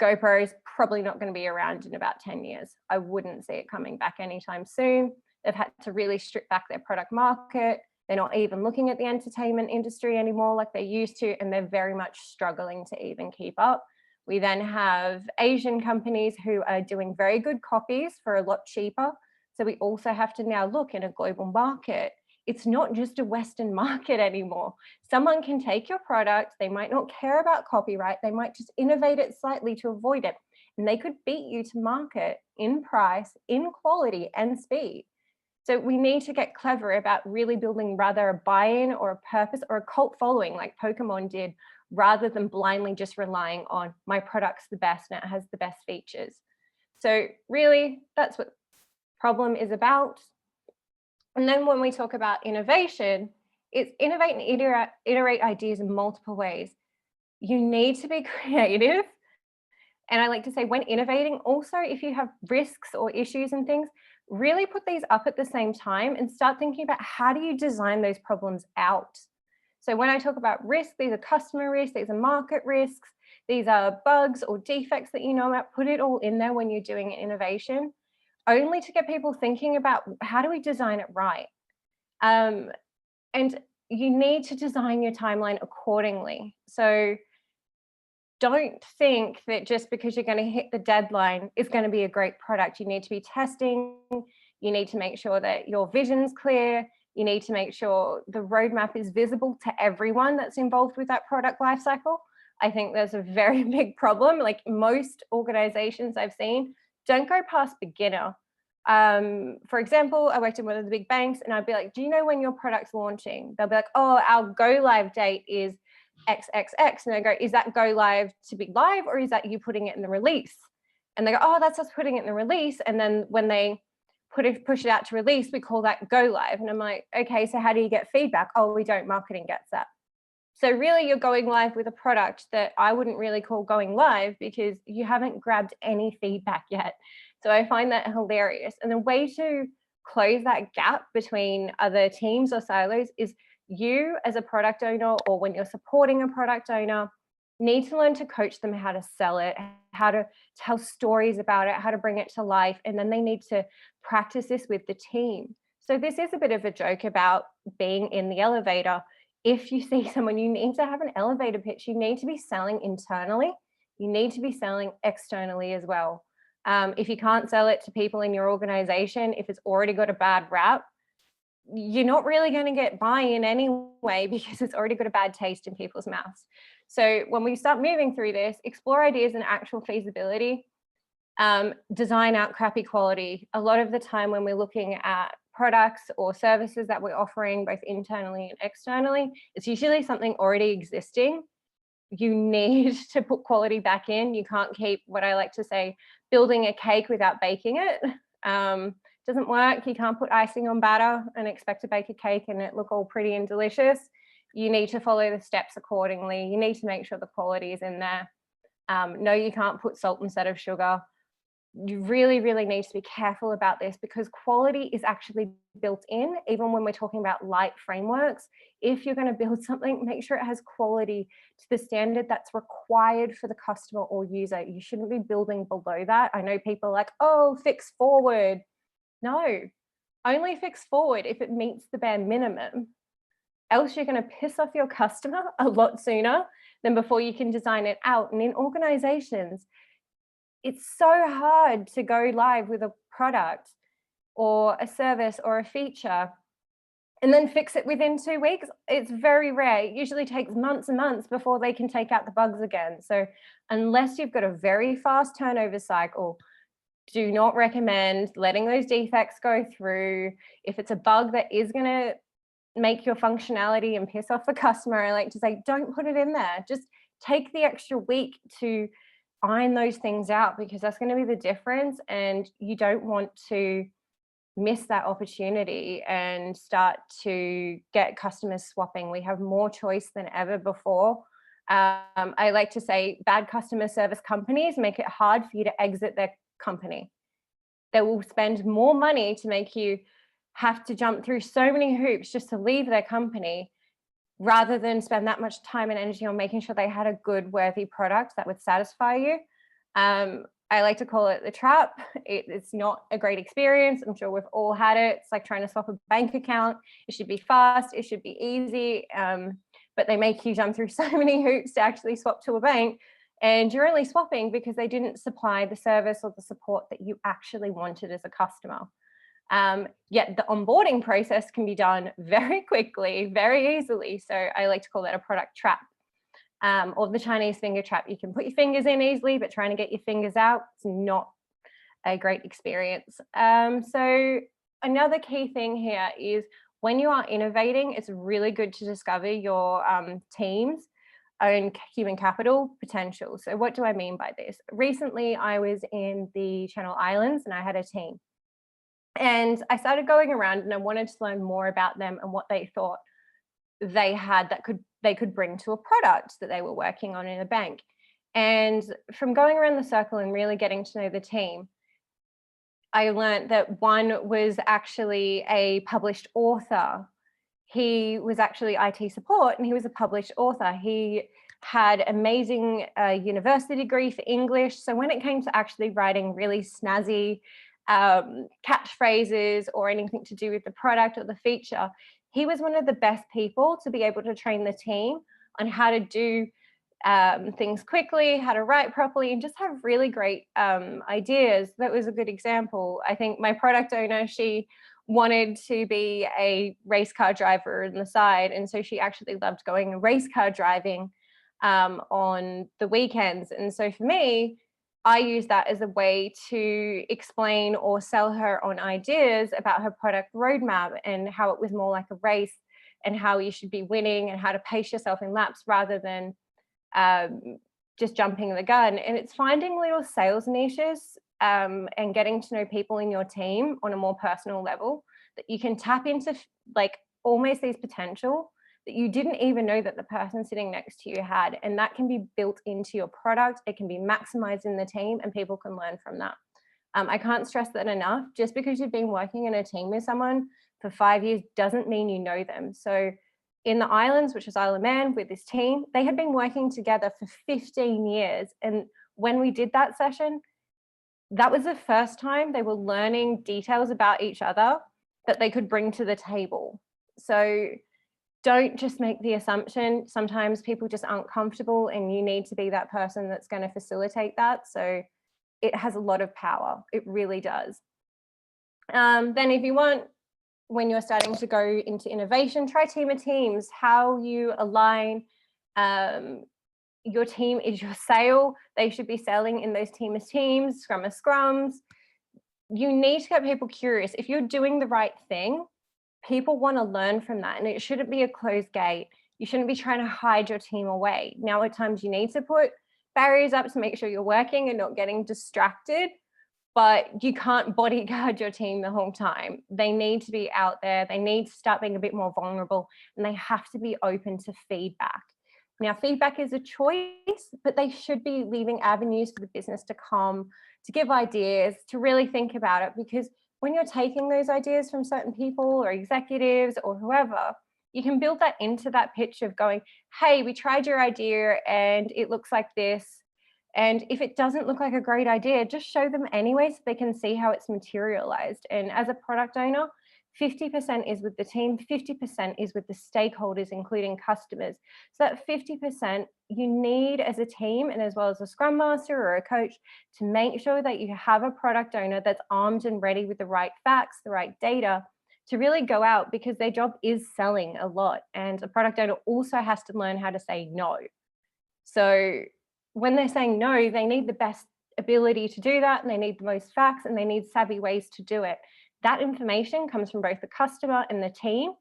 GoPro is probably not going to be around in about 10 years. I wouldn't see it coming back anytime soon. They've had to really strip back their product market. They're not even looking at the entertainment industry anymore like they used to, and they're very much struggling to even keep up. We then have Asian companies who are doing very good copies for a lot cheaper. So we also have to now look in a global market. It's not just a Western market anymore. Someone can take your product, they might not care about copyright, they might just innovate it slightly to avoid it, and they could beat you to market in price, in quality, and speed. So we need to get clever about really building rather a buy-in or a purpose or a cult following like Pokemon did, rather than blindly just relying on my product's the best and it has the best features. So really, that's what problem is about. And then when we talk about innovation, it's innovate and iterate ideas in multiple ways. You need to be creative. And I like to say, when innovating, also, if you have risks or issues and things, really put these up at the same time and start thinking about, how do you design those problems out? So when I talk about risk, these are customer risks, these are market risks, these are bugs or defects that you know about. Put it all in there when you're doing innovation, only to get people thinking about how do we design it right. And you need to design your timeline accordingly. So don't think that just because you're going to hit the deadline is going to be a great product. You need to be testing. You need to make sure that your vision's clear. You need to make sure the roadmap is visible to everyone that's involved with that product lifecycle. I think there's a very big problem. Like most organizations I've seen don't go past beginner. For example, I worked in one of the big banks and I'd be like, do you know when your product's launching? They'll be like, oh, our go live date is XXX. And I go, is that go live to be live or is that you putting it in the release? And they go, oh, that's us putting it in the release. And then when they push it out to release, we call that go live. And I'm like, okay, so how do you get feedback? Oh, we don't, marketing gets that. So really you're going live with a product that I wouldn't really call going live because you haven't grabbed any feedback yet. So I find that hilarious. And the way to close that gap between other teams or silos is you as a product owner, or when you're supporting a product owner, need to learn to coach them how to sell it, how to tell stories about it, how to bring it to life. And then they need to practice this with the team. So this is a bit of a joke about being in the elevator. If you see someone, you need to have an elevator pitch. You need to be selling internally. You need to be selling externally as well. If you can't sell it to people in your organization, if it's already got a bad rap, you're not really going to get buy-in anyway because it's already got a bad taste in people's mouths. So when we start moving through this, explore ideas and actual feasibility, design out crappy quality. A lot of the time when we're looking at products or services that we're offering both internally and externally, it's usually something already existing. You need to put quality back in. You can't keep, what I like to say, building a cake without baking it. Doesn't work. You can't put icing on batter and expect to bake a cake and it look all pretty and delicious. You need to follow the steps accordingly. You need to make sure the quality is in there. No, you can't put salt instead of sugar. You really, really need to be careful about this because quality is actually built in, even when we're talking about light frameworks. If you're going to build something, make sure it has quality to the standard that's required for the customer or user. You shouldn't be building below that. I know people are like, oh, fix forward. No, only fix forward if it meets the bare minimum. Else you're going to piss off your customer a lot sooner than before you can design it out. And in organizations, it's so hard to go live with a product or a service or a feature and then fix it within 2 weeks. It's very rare. It usually takes months and months before they can take out the bugs again. So unless you've got a very fast turnover cycle, do not recommend letting those defects go through. If it's a bug that is going to make your functionality and piss off the customer, I like to say, don't put it in there. Just take the extra week to iron those things out because that's going to be the difference. And you don't want to miss that opportunity and start to get customers swapping. We have more choice than ever before. I like to say bad customer service companies make it hard for you to exit their company. They will spend more money to make you have to jump through so many hoops just to leave their company rather than spend that much time and energy on making sure they had a good, worthy product that would satisfy you. I like to call it the trap. It's not a great experience. I'm sure we've all had it. It's like trying to swap a bank account. It should be fast. It should be easy. But they make you jump through so many hoops to actually swap to a bank. And you're only swapping because they didn't supply the service or the support that you actually wanted as a customer. Yet the onboarding process can be done very quickly, very easily. So I like to call that a product trap, or the Chinese finger trap. You can put your fingers in easily, but trying to get your fingers out, it's not a great experience. So another key thing here is when you are innovating, it's really good to discover your team's own human capital potential. So what do I mean by this? Recently, I was in the Channel Islands and I had a team. And I started going around and I wanted to learn more about them and what they thought they had that they could bring to a product that they were working on in a bank. And from going around the circle and really getting to know the team, I learned that one was actually a published author. he was actually IT support, and he was a published author. He had amazing university degree for English. So when it came to actually writing really snazzy catchphrases or anything to do with the product or the feature, he was one of the best people to be able to train the team on how to do things quickly, how to write properly, and just have really great ideas. That was a good example. I think my product owner, she wanted to be a race car driver on the side, and so she actually loved going race car driving on the weekends. And so for me, I use that as a way to explain or sell her on ideas about her product roadmap and how it was more like a race and how you should be winning and how to pace yourself in laps rather than just jumping the gun. And it's finding little sales niches and getting to know people in your team on a more personal level that you can tap into, like almost these potential that you didn't even know that the person sitting next to you had. And that can be built into your product. It can be maximized in the team and people can learn from that. I can't stress that enough. Just because you've been working in a team with someone for 5 years doesn't mean you know them. So in the islands, which is Isle of Man, with this team, they had been working together for 15 years. And when we did that session, that was the first time they were learning details about each other that they could bring to the table. So don't just make the assumption. Sometimes people just aren't comfortable and you need to be that person that's going to facilitate that. So it has a lot of power. It really does. Then if you want, when you're starting to go into innovation, try team of teams, how you align your team is your sale. They should be selling in those team of teams, scrum of scrums. You need to get people curious. If you're doing the right thing, people want to learn from that, and it shouldn't be a closed gate. You shouldn't be trying to hide your team away. Now, at times you need to put barriers up to make sure you're working and not getting distracted, but you can't bodyguard your team the whole time. They need to be out there. They need to start being a bit more vulnerable, and they have to be open to feedback. Now, feedback is a choice, but they should be leaving avenues for the business to come, to give ideas, to really think about it, because when you're taking those ideas from certain people or executives or whoever, you can build that into that pitch of going, hey, we tried your idea and it looks like this. And if it doesn't look like a great idea, just show them anyway so they can see how it's materialized. And as a product owner, 50% is with the team, 50% is with the stakeholders, including customers. So that 50% you need as a team and as well as a scrum master or a coach to make sure that you have a product owner that's armed and ready with the right facts, the right data to really go out, because their job is selling a lot. And a product owner also has to learn how to say no. So when they're saying no, they need the best ability to do that, and they need the most facts, and they need savvy ways to do it. That information comes from both the customer and the team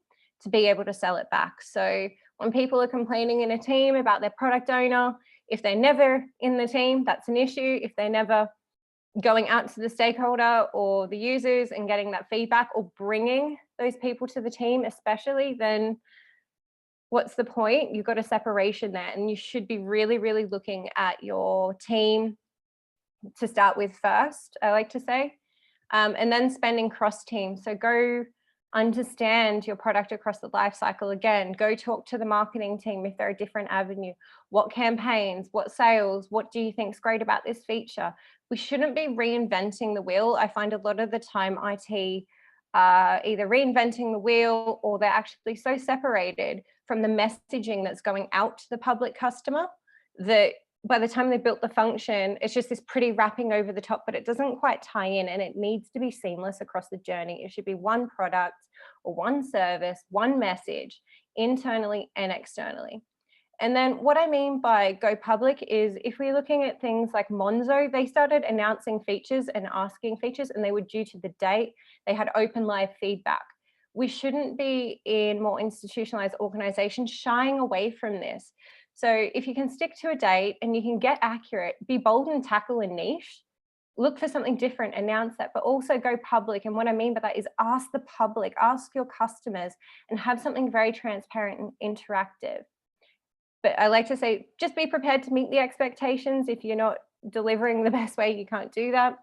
to be able to sell it back. So when people are complaining in a team about their product owner, if they're never in the team, that's an issue. If they're never going out to the stakeholder or the users and getting that feedback or bringing those people to the team especially, then what's the point? You've got a separation there, and you should be really, really looking at your team to start with first, I like to say. And then spending cross team. So go understand your product across the life cycle. Again, go talk to the marketing team if they're a different avenue. What campaigns, what sales, what do you think is great about this feature? We shouldn't be reinventing the wheel. I find a lot of the time IT either reinventing the wheel, or they're actually so separated from the messaging that's going out to the public customer that by the time they built the function, it's just this pretty wrapping over the top, but it doesn't quite tie in, and it needs to be seamless across the journey. It should be one product or one service, one message, internally and externally. And then what I mean by go public is if we're looking at things like Monzo, they started announcing features and asking features, and they were due to the date. They had open live feedback. We shouldn't be in more institutionalized organizations shying away from this. So if you can stick to a date and you can get accurate, be bold and tackle a niche, look for something different, announce that, but also go public. And what I mean by that is ask the public, ask your customers, and have something very transparent and interactive. But I like to say, just be prepared to meet the expectations. If you're not delivering the best way, you can't do that.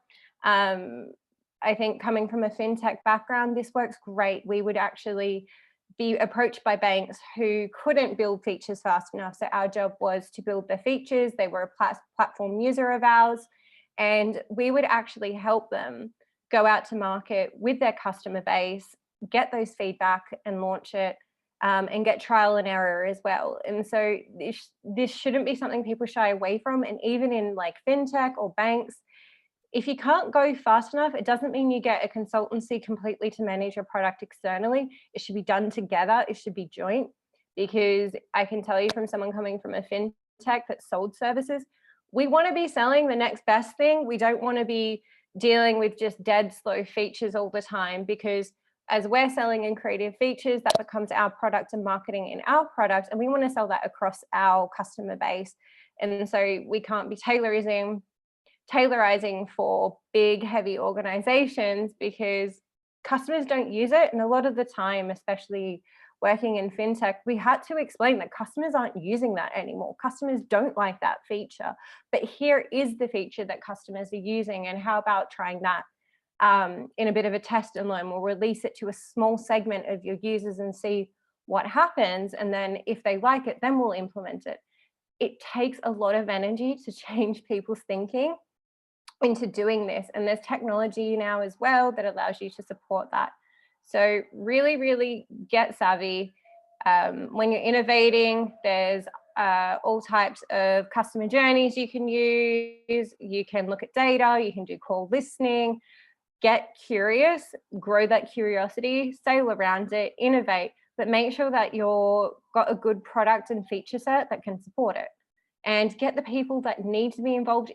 I think coming from a fintech background, this works great. We would actually be approached by banks who couldn't build features fast enough. So our job was to build the features. They were a platform user of ours, and we would actually help them go out to market with their customer base, get those feedback and launch it, and get trial and error as well. And so this shouldn't be something people shy away from. And even in like fintech or banks, if you can't go fast enough, it doesn't mean you get a consultancy completely to manage your product externally. It should be done together. It should be joint, because I can tell you from someone coming from a fintech that sold services, we want to be selling the next best thing. We don't want to be dealing with just dead slow features all the time, because as we're selling in creative features, that becomes our product and marketing in our product, and we want to sell that across our customer base. And so we can't be tailorizing for big, heavy organizations, because customers don't use it. And a lot of the time, especially working in fintech, we had to explain that customers aren't using that anymore. Customers don't like that feature, but here is the feature that customers are using. And how about trying that in a bit of a test and learn? We'll release it to a small segment of your users and see what happens. And then if they like it, then we'll implement it. It takes a lot of energy to change people's thinking into doing this. And there's technology now as well that allows you to support that. So really, really get savvy. When you're innovating, there's all types of customer journeys you can use. You can look at data, you can do call listening, get curious, grow that curiosity, sail around it, innovate, but make sure that you've got a good product and feature set that can support it. And get the people that need to be involved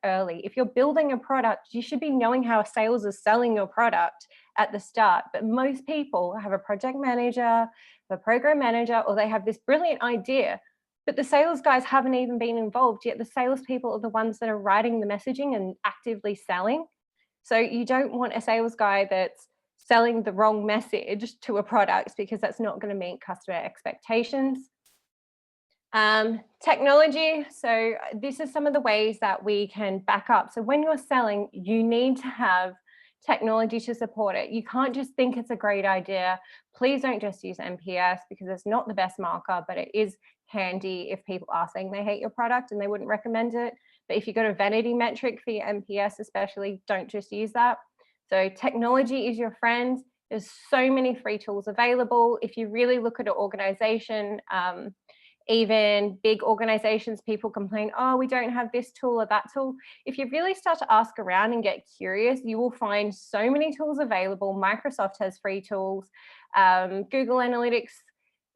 early. If you're building a product, you should be knowing how sales is selling your product at the start. But most people have a project manager, a program manager, or they have this brilliant idea, but the sales guys haven't even been involved yet. The salespeople are the ones that are writing the messaging and actively selling. So you don't want a sales guy that's selling the wrong message to a product, because that's not going to meet customer expectations. Technology. So this is some of the ways that we can back up. So when you're selling, you need to have technology to support it. You can't just think it's a great idea. Please don't just use NPS, because it's not the best marker, but it is handy if people are saying they hate your product and they wouldn't recommend it. But if you've got a vanity metric for your NPS especially, don't just use that. So technology is your friend. There's so many free tools available. If you really look at an organization, even big organizations, people complain, oh, we don't have this tool or that tool. If you really start to ask around and get curious, you will find so many tools available. Microsoft has free tools, Google Analytics.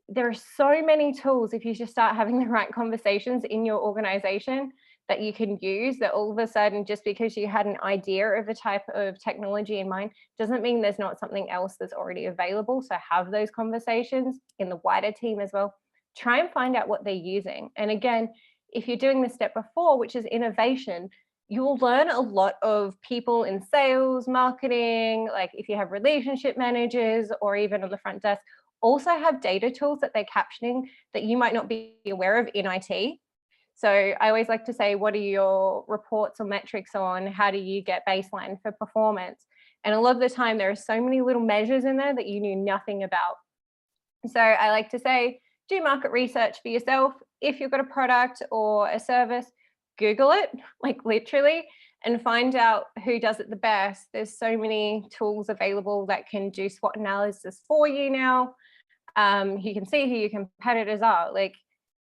There are so many tools, if you just start having the right conversations in your organization, that you can use, that all of a sudden, just because you had an idea of a type of technology in mind, doesn't mean there's not something else that's already available. So have those conversations in the wider team as well. Try and find out what they're using. And again, if you're doing the step before, which is innovation, you'll learn a lot of people in sales, marketing, like if you have relationship managers or even on the front desk, also have data tools that they're captioning that you might not be aware of in IT. So I always like to say, what are your reports or metrics on? How do you get baseline for performance? And a lot of the time, there are so many little measures in there that you knew nothing about. So I like to say, do market research for yourself. If you've got a product or a service, Google it, like literally, and find out who does it the best. There's so many tools available that can do SWOT analysis for you now. You can see who your competitors are. Like,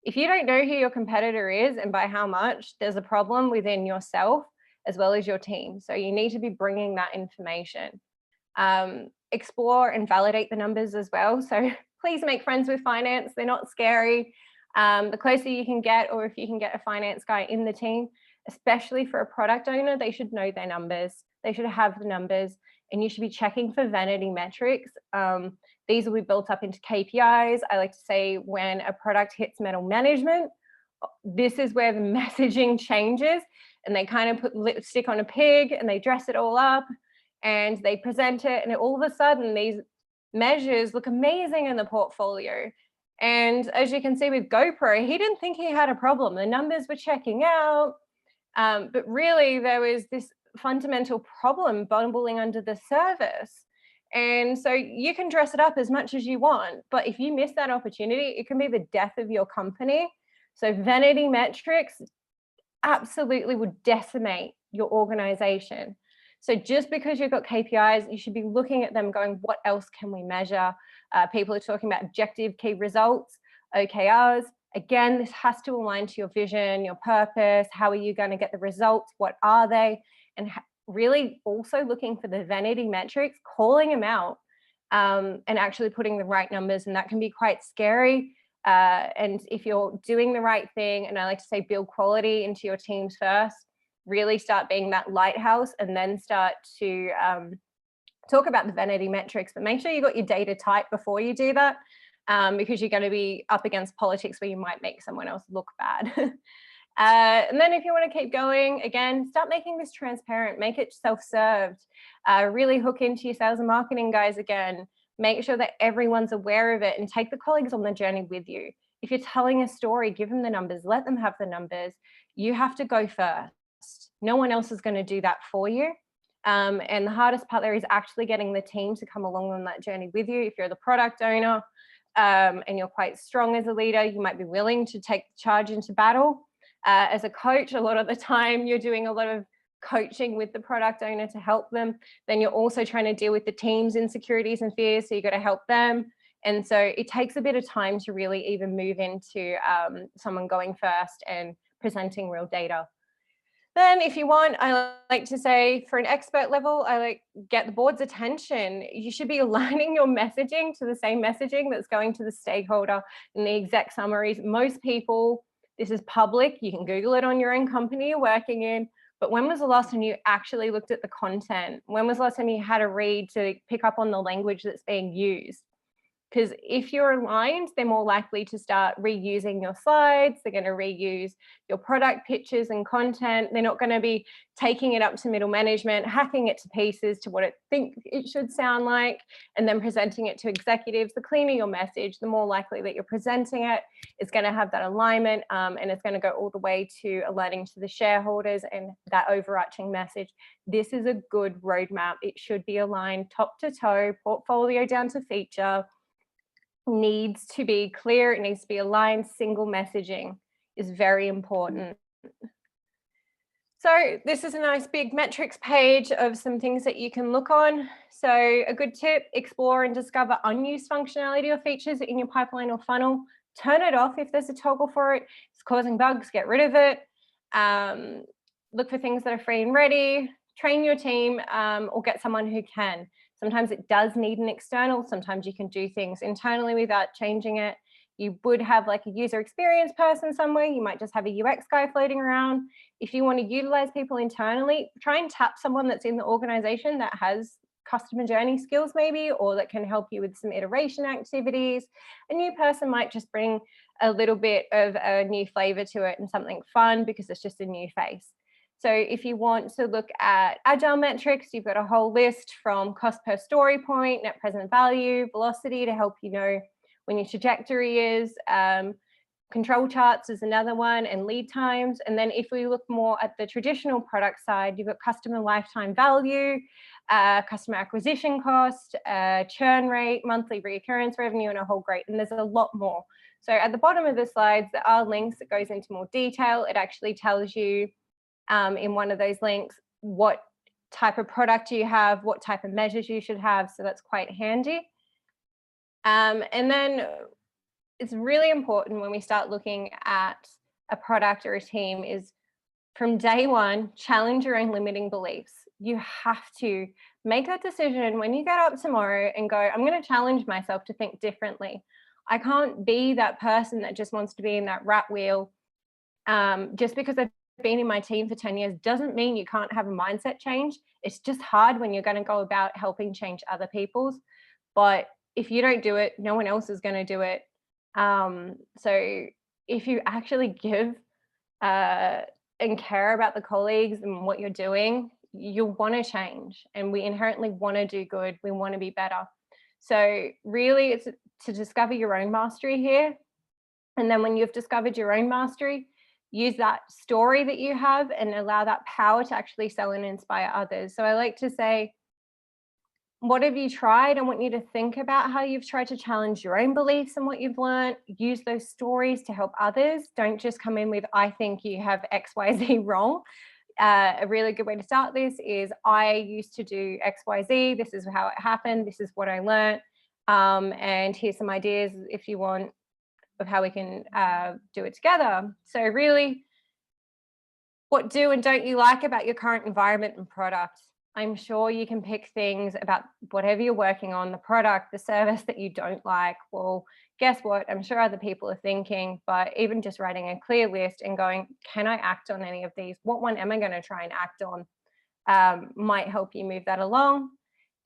if you don't know who your competitor is and by how much, there's a problem within yourself as well as your team. So you need to be bringing that information. Explore and validate the numbers as well. So please make friends with finance. They're not scary. The closer you can get, or if you can get a finance guy in the team, especially for a product owner, they should know their numbers. They should have the numbers, and you should be checking for vanity metrics. These will be built up into KPIs. I like to say, when a product hits metal management, this is where the messaging changes, and they kind of put lipstick on a pig and they dress it all up and they present it, and all of a sudden these measures look amazing in the portfolio. And as you can see with GoPro, he didn't think he had a problem. The numbers were checking out, but really there was this fundamental problem bubbling under the surface. And so you can dress it up as much as you want, but if you miss that opportunity, it can be the death of your company. So Vanity Metrics absolutely would decimate your organization. So just because you've got KPIs, you should be looking at them going, what else can we measure? People are talking about objective key results, OKRs. Again, this has to align to your vision, your purpose. How are you going to get the results? What are they? And really also looking for the vanity metrics, calling them out, and actually putting the right numbers. And that can be quite scary. And if you're doing the right thing, and I like to say build quality into your teams first, really start being that lighthouse, and then start to talk about the vanity metrics, but make sure you got your data tight before you do that, because you're going to be up against politics where you might make someone else look bad. And then if you want to keep going, again, start making this transparent, make it self-served, really hook into your sales and marketing guys again, make sure that everyone's aware of it, and take the colleagues on the journey with you. If you're telling a story, give them the numbers, let them have the numbers. You have to go first. No one else is going to do that for you. And the hardest part there is actually getting the team to come along on that journey with you. If you're the product owner and you're quite strong as a leader, you might be willing to take the charge into battle. As a coach, a lot of the time you're doing a lot of coaching with the product owner to help them. Then you're also trying to deal with the team's insecurities and fears, so you got to help them. And so it takes a bit of time to really even move into someone going first and presenting real data. Then if you want, I like to say for an expert level, I like get the board's attention. You should be aligning your messaging to the same messaging that's going to the stakeholder in the exec summaries. Most people, this is public, you can Google it on your own company you're working in, but when was the last time you actually looked at the content? When was the last time you had a read to pick up on the language that's being used? Because if you're aligned, they're more likely to start reusing your slides. They're going to reuse your product pictures and content. They're not going to be taking it up to middle management, hacking it to pieces to what it thinks it should sound like, and then presenting it to executives. The cleaner your message, the more likely that you're presenting it. It's going to have that alignment, and it's going to go all the way to aligning to the shareholders and that overarching message. This is a good roadmap. It should be aligned top to toe, portfolio down to feature. Needs to be clear, it needs to be aligned. Single messaging is very important. So this is a nice big metrics page of some things that you can look on. So a good tip, explore and discover unused functionality or features in your pipeline or funnel. Turn it off if there's a toggle for it. It's causing bugs, get rid of it. Look for things that are free and ready. Train your team, or get someone who can. Sometimes it does need an external. Sometimes you can do things internally without changing it. You would have like a user experience person somewhere. You might just have a UX guy floating around. If you want to utilize people internally, try and tap someone that's in the organization that has customer journey skills maybe, or that can help you with some iteration activities. A new person might just bring a little bit of a new flavor to it and something fun because it's just a new face. So if you want to look at Agile metrics, you've got a whole list from cost per story point, net present value, velocity to help you know when your trajectory is. Control charts is another one, and lead times. And then if we look more at the traditional product side, you've got customer lifetime value, customer acquisition cost, churn rate, monthly reoccurrence revenue, and a whole great, and there's a lot more. So at the bottom of the slides, there are links that goes into more detail. It actually tells you in one of those links what type of product you have, what type of measures you should have. So that's quite handy. And then it's really important when we start looking at a product or a team is from day one, challenge your own limiting beliefs. You have to make that decision when you get up tomorrow and go, I'm going to challenge myself to think differently. I can't be that person that just wants to be in that rat wheel. Just because I've been in my team for 10 years doesn't mean you can't have a mindset change. It's just hard when you're going to go about helping change other people's. But if you don't do it, no one else is going to do it. So if you actually give and care about the colleagues and what you're doing, you'll want to change. And we inherently want to do good. We want to be better. So really it's to discover your own mastery here. And then when you've discovered your own mastery, use that story that you have and allow that power to actually sell and inspire others. So I like to say, what have you tried? I want you to think about how you've tried to challenge your own beliefs and what you've learned. Use those stories to help others. Don't just come in with, I think you have XYZ wrong. A really good way to start this is, I used to do XYZ. This is how it happened. This is what I learned. And here's some ideas, if you want, of how we can do it together. So really, what do and don't you like about your current environment and product? I'm sure you can pick things about whatever you're working on, the product, the service that you don't like. Well, guess what? I'm sure other people are thinking, but even just writing a clear list and going, can I act on any of these? What one am I going to try and act on? Might help you move that along.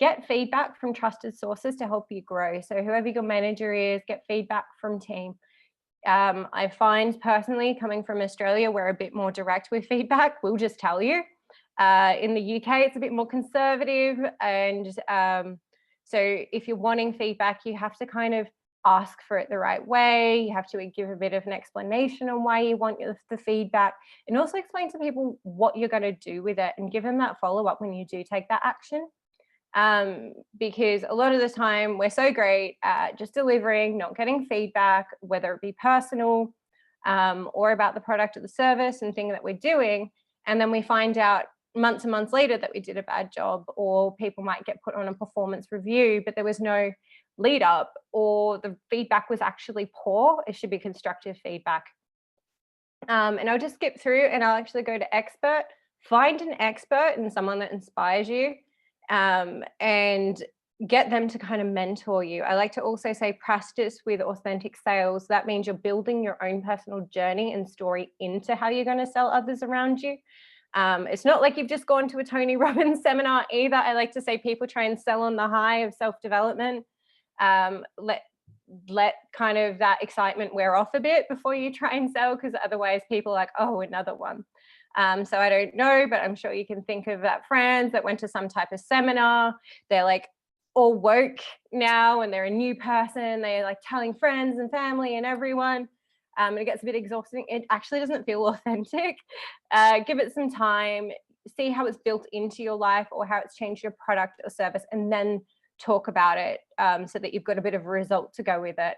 Get feedback from trusted sources to help you grow. So whoever your manager is, get feedback from team. I find personally, coming from Australia, we're a bit more direct with feedback. We'll just tell you. In the UK, it's a bit more conservative. And so if you're wanting feedback, you have to kind of ask for it the right way. You have to give a bit of an explanation on why you want the feedback, and also explain to people what you're going to do with it, and give them that follow-up when you do take that action. Because a lot of the time we're so great at just delivering, not getting feedback, whether it be personal or about the product or the service and thing that we're doing. And then we find out months and months later that we did a bad job, or people might get put on a performance review, but there was no lead up, or the feedback was actually poor. It should be constructive feedback. And I'll just skip through and I'll actually go to expert. Find an expert and someone that inspires you, and get them to kind of mentor you. I like to also say practice with authentic sales. That means you're building your own personal journey and story into how you're going to sell others around you. It's not like you've just gone to a Tony Robbins seminar either. I like to say people try and sell on the high of self-development. Let kind of that excitement wear off a bit before you try and sell, because otherwise people are like, oh, another one. So I don't know, but I'm sure you can think of that friends that went to some type of seminar. They're like all woke now and they're a new person. They're like telling friends and family and everyone. And it gets a bit exhausting. It actually doesn't feel authentic. Give it some time, see how it's built into your life or how it's changed your product or service, and then talk about it so that you've got a bit of a result to go with it.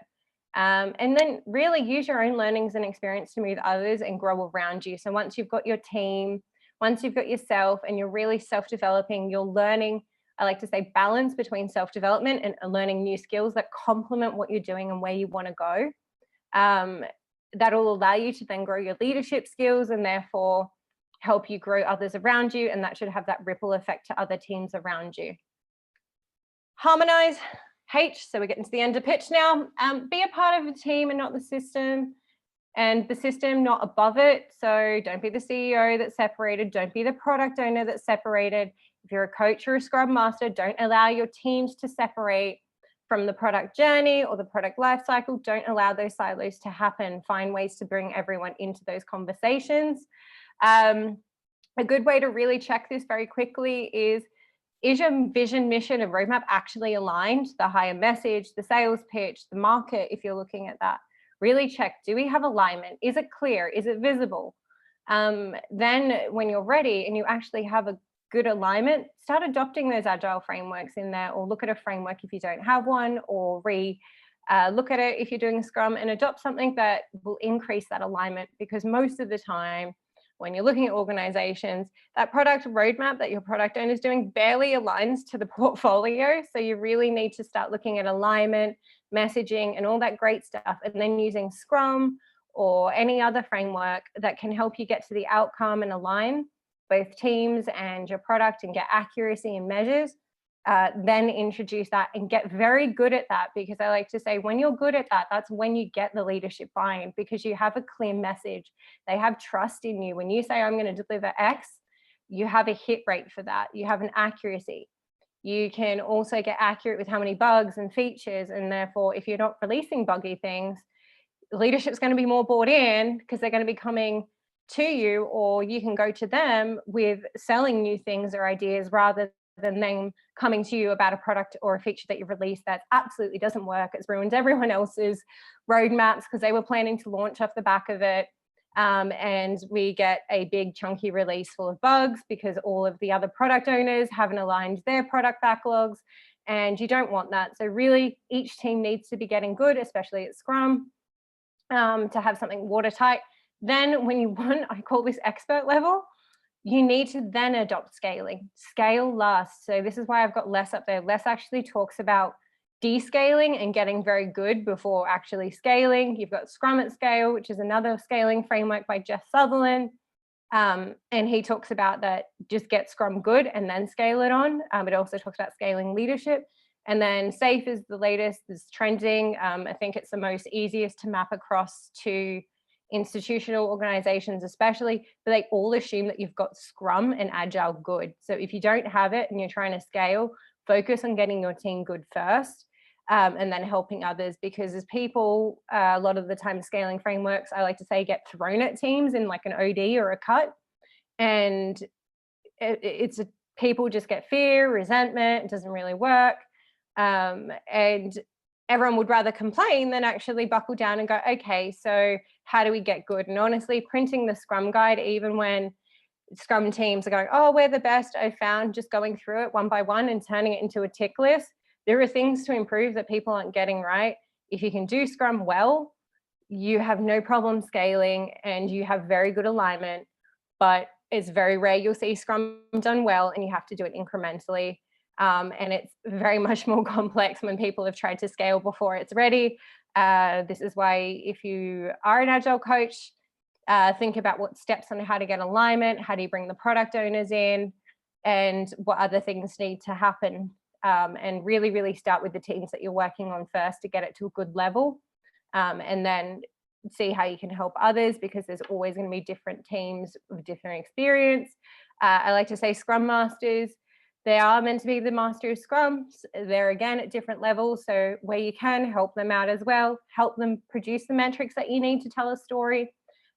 And then really use your own learnings and experience to move others and grow around you. So once you've got your team, once you've got yourself and you're really self-developing, you're learning, I like to say, balance between self-development and learning new skills that complement what you're doing and where you want to go. That'll allow you to then grow your leadership skills and therefore help you grow others around you. And that should have that ripple effect to other teams around you. Harmonize, H. So we're getting to the end of pitch now. Be a part of the team and not the system, and the system not above it. So don't be the CEO that's separated. Don't be the product owner that's separated. If you're a coach or a scrum master, don't allow your teams to separate from the product journey or the product lifecycle. Don't allow those silos to happen. Find ways to bring everyone into those conversations. A good way to really check this very quickly is your vision, mission, and roadmap actually aligned? The higher message, the sales pitch, the market, if you're looking at that. Really check, do we have alignment? Is it clear? Is it visible? Then when you're ready and you actually have a good alignment, start adopting those agile frameworks in there, or look at a framework if you don't have one, or look at it if you're doing Scrum and adopt something that will increase that alignment. Because most of the time when you're looking at organizations, that product roadmap that your product owner is doing barely aligns to the portfolio. So you really need to start looking at alignment, messaging, and all that great stuff, and then using Scrum or any other framework that can help you get to the outcome and align both teams and your product and get accuracy in measures. Then introduce that and get very good at that, because I like to say when you're good at that, that's when you get the leadership buy-in, because you have a clear message. They have trust in you. When you say I'm going to deliver X, you have a hit rate for that. You have an accuracy. You can also get accurate with how many bugs and features, and therefore if you're not releasing buggy things, leadership's going to be more bought in because they're going to be coming to you, or you can go to them with selling new things or ideas rather than them coming to you about a product or a feature that you've released that absolutely doesn't work. It's ruined everyone else's roadmaps because they were planning to launch off the back of it. and we get a big chunky release full of bugs because all of the other product owners haven't aligned their product backlogs, and you don't want that. So really each team needs to be getting good, especially at Scrum, to have something watertight. Then when you want, I call this expert level, you need to then adopt scaling. Scale last. So this is why I've got Les up there. Les actually talks about descaling and getting very good before actually scaling. You've got Scrum at Scale, which is another scaling framework by Jeff Sutherland. And he talks about that, just get Scrum good and then scale it on. It also talks about scaling leadership. And then SAFe is the latest, is trending. I think it's the most easiest to map across to institutional organizations especially, but they all assume that you've got Scrum and Agile good. So if you don't have it and you're trying to scale, focus on getting your team good first, and then helping others, because as people, a lot of the time scaling frameworks, I like to say, get thrown at teams in like an OD or a cut, and people just get fear, resentment, it doesn't really work, and everyone would rather complain than actually buckle down and go, okay, so how do we get good? And honestly, printing the Scrum guide, even when Scrum teams are going, oh, we're the best, I found, just going through it one by one and turning it into a tick list, there are things to improve that people aren't getting right. If you can do Scrum well, you have no problem scaling and you have very good alignment, but it's very rare you'll see Scrum done well, and you have to do it incrementally. And it's very much more complex when people have tried to scale before it's ready. This is why if you are an Agile coach, think about what steps on how to get alignment, how do you bring the product owners in, and what other things need to happen. And really, really start with the teams that you're working on first to get it to a good level, and then see how you can help others, because there's always going to be different teams with different experience. I like to say Scrum Masters, they are meant to be the master of Scrum. They're again at different levels. So where you can, help them out as well, help them produce the metrics that you need to tell a story,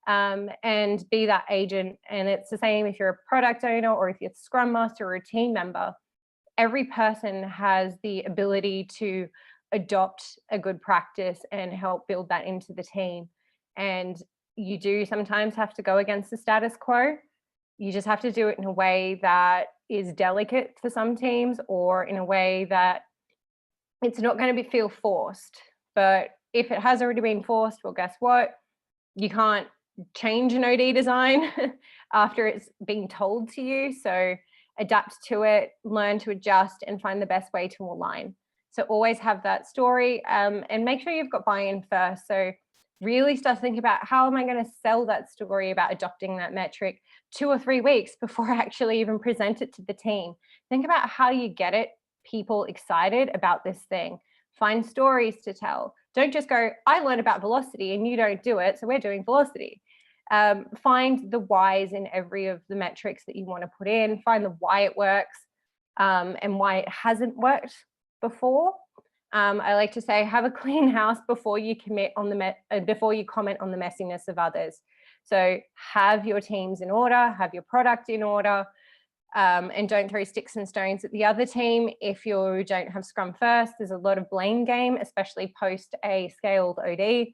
and be that agent. And it's the same if you're a product owner or if you're a Scrum Master or a team member. Every person has the ability to adopt a good practice and help build that into the team. And you do sometimes have to go against the status quo. You just have to do it in a way that is delicate for some teams, or in a way that it's not going to feel forced. But if it has already been forced, well, guess what? You can't change an OD design after it's being told to you. So adapt to it, learn to adjust, and find the best way to align. So always have that story, and make sure you've got buy-in first. So really start thinking about, how am I going to sell that story about adopting that metric 2 or 3 weeks before I actually even present it to the team. Think about how you get people excited about this thing. Find stories to tell. Don't just go, I learned about velocity and you don't do it, so we're doing velocity. Find the whys in every of the metrics that you want to put in. Find the why it works, and why it hasn't worked before. I like to say, have a clean house before you commit on before you comment on the messiness of others. So have your teams in order, have your product in order, and don't throw sticks and stones at the other team. If you don't have Scrum first, there's a lot of blame game, especially post a scaled OD.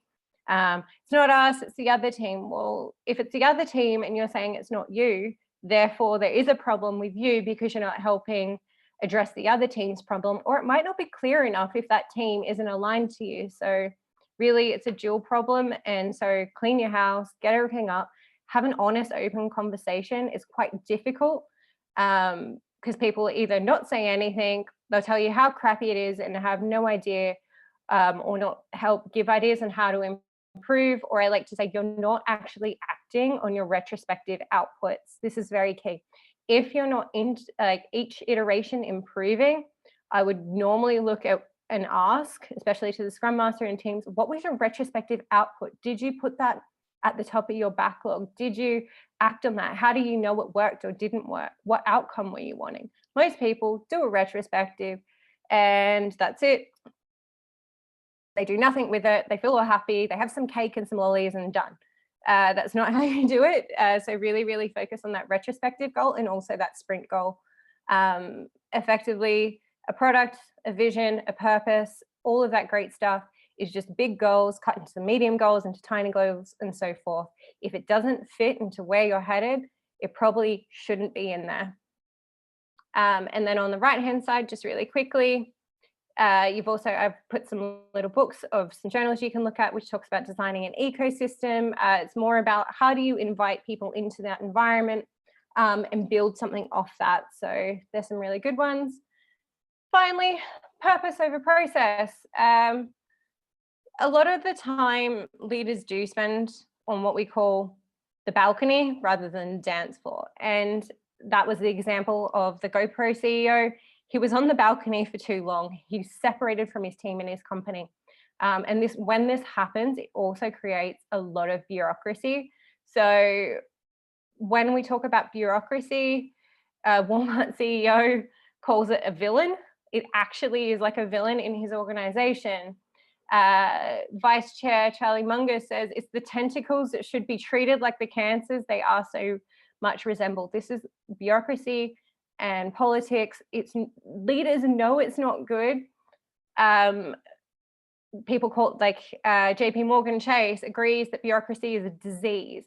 It's not us, it's the other team. Well, if it's the other team and you're saying it's not you, therefore there is a problem with you because you're not helping address the other team's problem, or it might not be clear enough if that team isn't aligned to you. So really it's a dual problem. And so clean your house, get everything up, have an honest, open conversation. It's quite difficult because people either not say anything, they'll tell you how crappy it is and have no idea, or not help give ideas on how to improve. Or I like to say, you're not actually acting on your retrospective outputs. This is very key. If you're not in each iteration improving, I would normally look at and ask, especially to the Scrum Master and teams, what was your retrospective output? Did you put that at the top of your backlog? Did you act on that? How do you know what worked or didn't work? What outcome were you wanting? Most people do a retrospective and that's it. They do nothing with it. They feel all happy. They have some cake and some lollies and done. That's not how you do it. So really, really focus on that retrospective goal and also that sprint goal. Effectively, a product, a vision, a purpose, all of that great stuff is just big goals cut into medium goals, into tiny goals, and so forth. If it doesn't fit into where you're headed, it probably shouldn't be in there. And then on the right hand side, just really quickly, I've put some little books of some journals you can look at, which talks about designing an ecosystem. It's more about how do you invite people into that environment and build something off that. So there's some really good ones. Finally, purpose over process. A lot of the time, leaders do spend on what we call the balcony rather than the dance floor. And that was the example of the GoPro CEO. He was on the balcony for too long. He separated from his team and his company. And when this happens, it also creates a lot of bureaucracy. So when we talk about bureaucracy, Walmart CEO calls it a villain. It actually is like a villain in his organization. Vice Chair Charlie Munger says it's the tentacles that should be treated like the cancers they are so much resembled. This is bureaucracy and politics. It's leaders know it's not good. People call it, like JP Morgan Chase agrees that bureaucracy is a disease.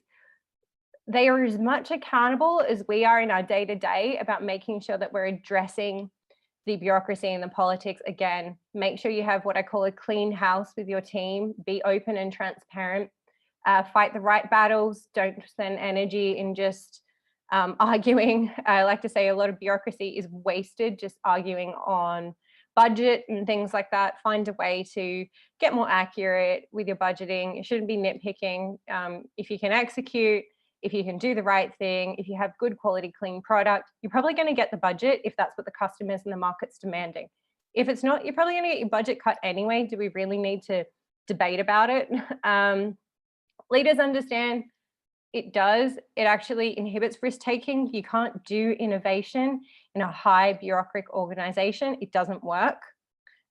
They are as much accountable as we are in our day-to-day about making sure that we're addressing the bureaucracy and the politics. Again, make sure you have what I call a clean house with your team. Be open and transparent. Fight the right battles. Don't spend energy in just arguing. I like to say a lot of bureaucracy is wasted just arguing on budget and things like that. Find a way to get more accurate with your budgeting. It shouldn't be nitpicking. If you can execute, if you can do the right thing, if you have good quality, clean product, you're probably going to get the budget if that's what the customers and the market's demanding. If it's not, you're probably going to get your budget cut anyway. Do we really need to debate about it? Leaders understand it does. It actually inhibits risk-taking. You can't do innovation in a high bureaucratic organization. It doesn't work.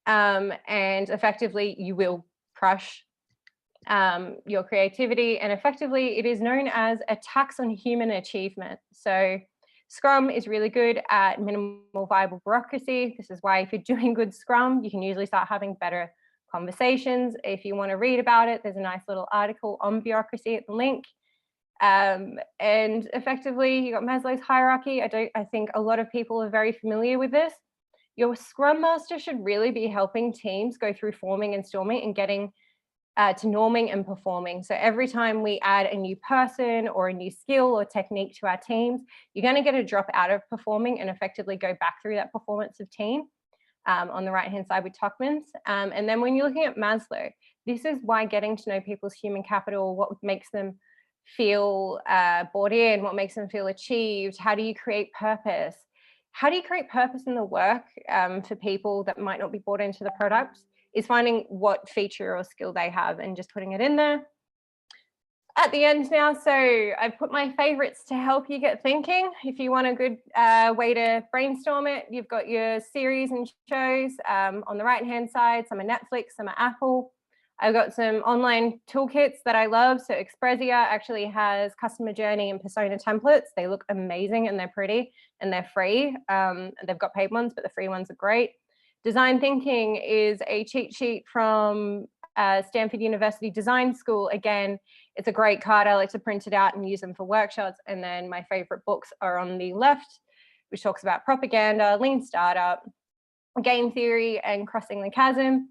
And effectively, you will crush your creativity, and effectively it is known as a tax on human achievement. So Scrum is really good at minimal viable bureaucracy. This is why if you're doing good Scrum, you can usually start having better conversations. If you want to read about it, there's a nice little article on bureaucracy at the link. And effectively, you got Maslow's hierarchy. I think a lot of people are very familiar with this. Your Scrum Master should really be helping teams go through forming and storming and getting to norming and performing. So every time we add a new person or a new skill or technique to our teams, you're going to get a drop out of performing and effectively go back through that performance of team on the right-hand side with Tuckman's. And then when you're looking at Maslow, this is why getting to know people's human capital, what makes them feel bought in, what makes them feel achieved, how do you create purpose? How do you create purpose in the work for people that might not be bought into the product? Is finding what feature or skill they have and just putting it in there. At the end now, so I've put my favorites to help you get thinking. If you want a good way to brainstorm it, you've got your series and shows on the right-hand side. Some are Netflix, some are Apple. I've got some online toolkits that I love. So Expressia actually has customer journey and persona templates. They look amazing and they're pretty and they're free. They've got paid ones, but the free ones are great. Design Thinking is a cheat sheet from Stanford University Design School. Again, it's a great card. I like to print it out and use them for workshops. And then my favorite books are on the left, which talks about propaganda, lean startup, game theory, and crossing the chasm.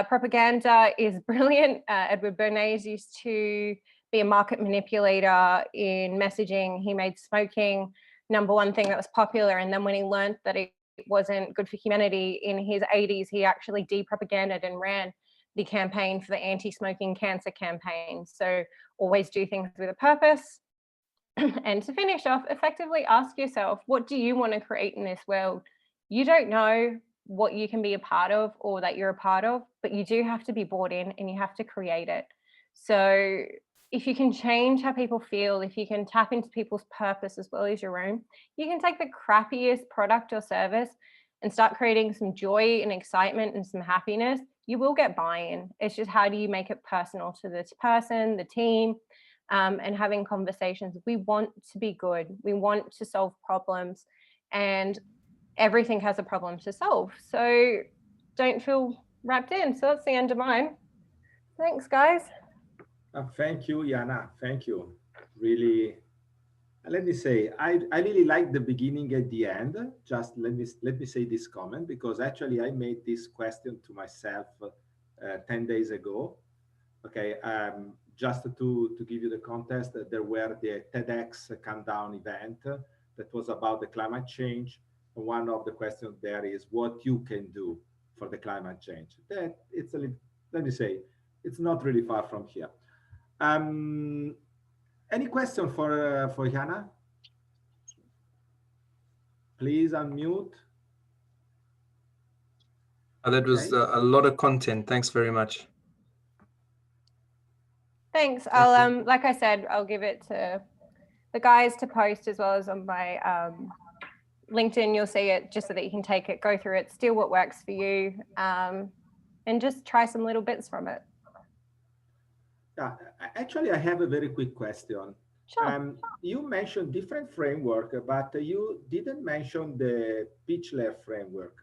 Propaganda is brilliant. Edward Bernays used to be a market manipulator in messaging. He made smoking #1 thing that was popular. And then when he learned that it wasn't good for humanity in his 80s, he actually de-propaganded and ran the campaign for the anti-smoking cancer campaign. So always do things with a purpose. And to finish off, effectively ask yourself, what do you want to create in this world? You don't know what you can be a part of or that you're a part of, but you do have to be bought in and you have to create it. So if you can change how people feel, if you can tap into people's purpose as well as your own, you can take the crappiest product or service and start creating some joy and excitement and some happiness. You will get buy-in. It's just how do you make it personal to this person, the team, and having conversations. We want to be good. We want to solve problems, and everything has a problem to solve. So don't feel wrapped in. So that's the end of mine. Thanks, guys. Thank you, Jana. Thank you. Really, let me say, I really like the beginning and the end. Just let me say this comment, because actually I made this question to myself 10 days ago. Okay, just to give you the context, there were the TEDx Countdown event that was about the climate change. And one of the questions there is what you can do for the climate change. That it's a little, let me say, it's not really far from here. Any question for Jana? Please unmute. That was a lot of content. Thanks very much. Thanks. I'll like I said, I'll give it to the guys to post, as well as on my LinkedIn. You'll see it just so that you can take it, go through it, steal what works for you, and just try some little bits from it. Yeah, actually, I have a very quick question. Sure. You mentioned different framework, but you didn't mention the Pitchler framework.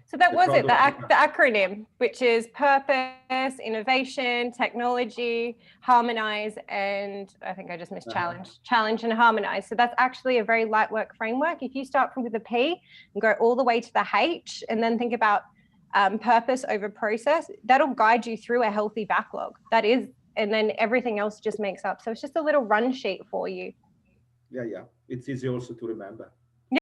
So that was it, the acronym, which is purpose, innovation, technology, harmonize, and I think I just missed challenge. Challenge and harmonize. So that's actually a very light work framework. If you start from with a P and go all the way to the H, and then think about purpose over process, that'll guide you through a healthy backlog. That is, and then everything else just makes up. So it's just a little run sheet for you. Yeah, it's easy also to remember.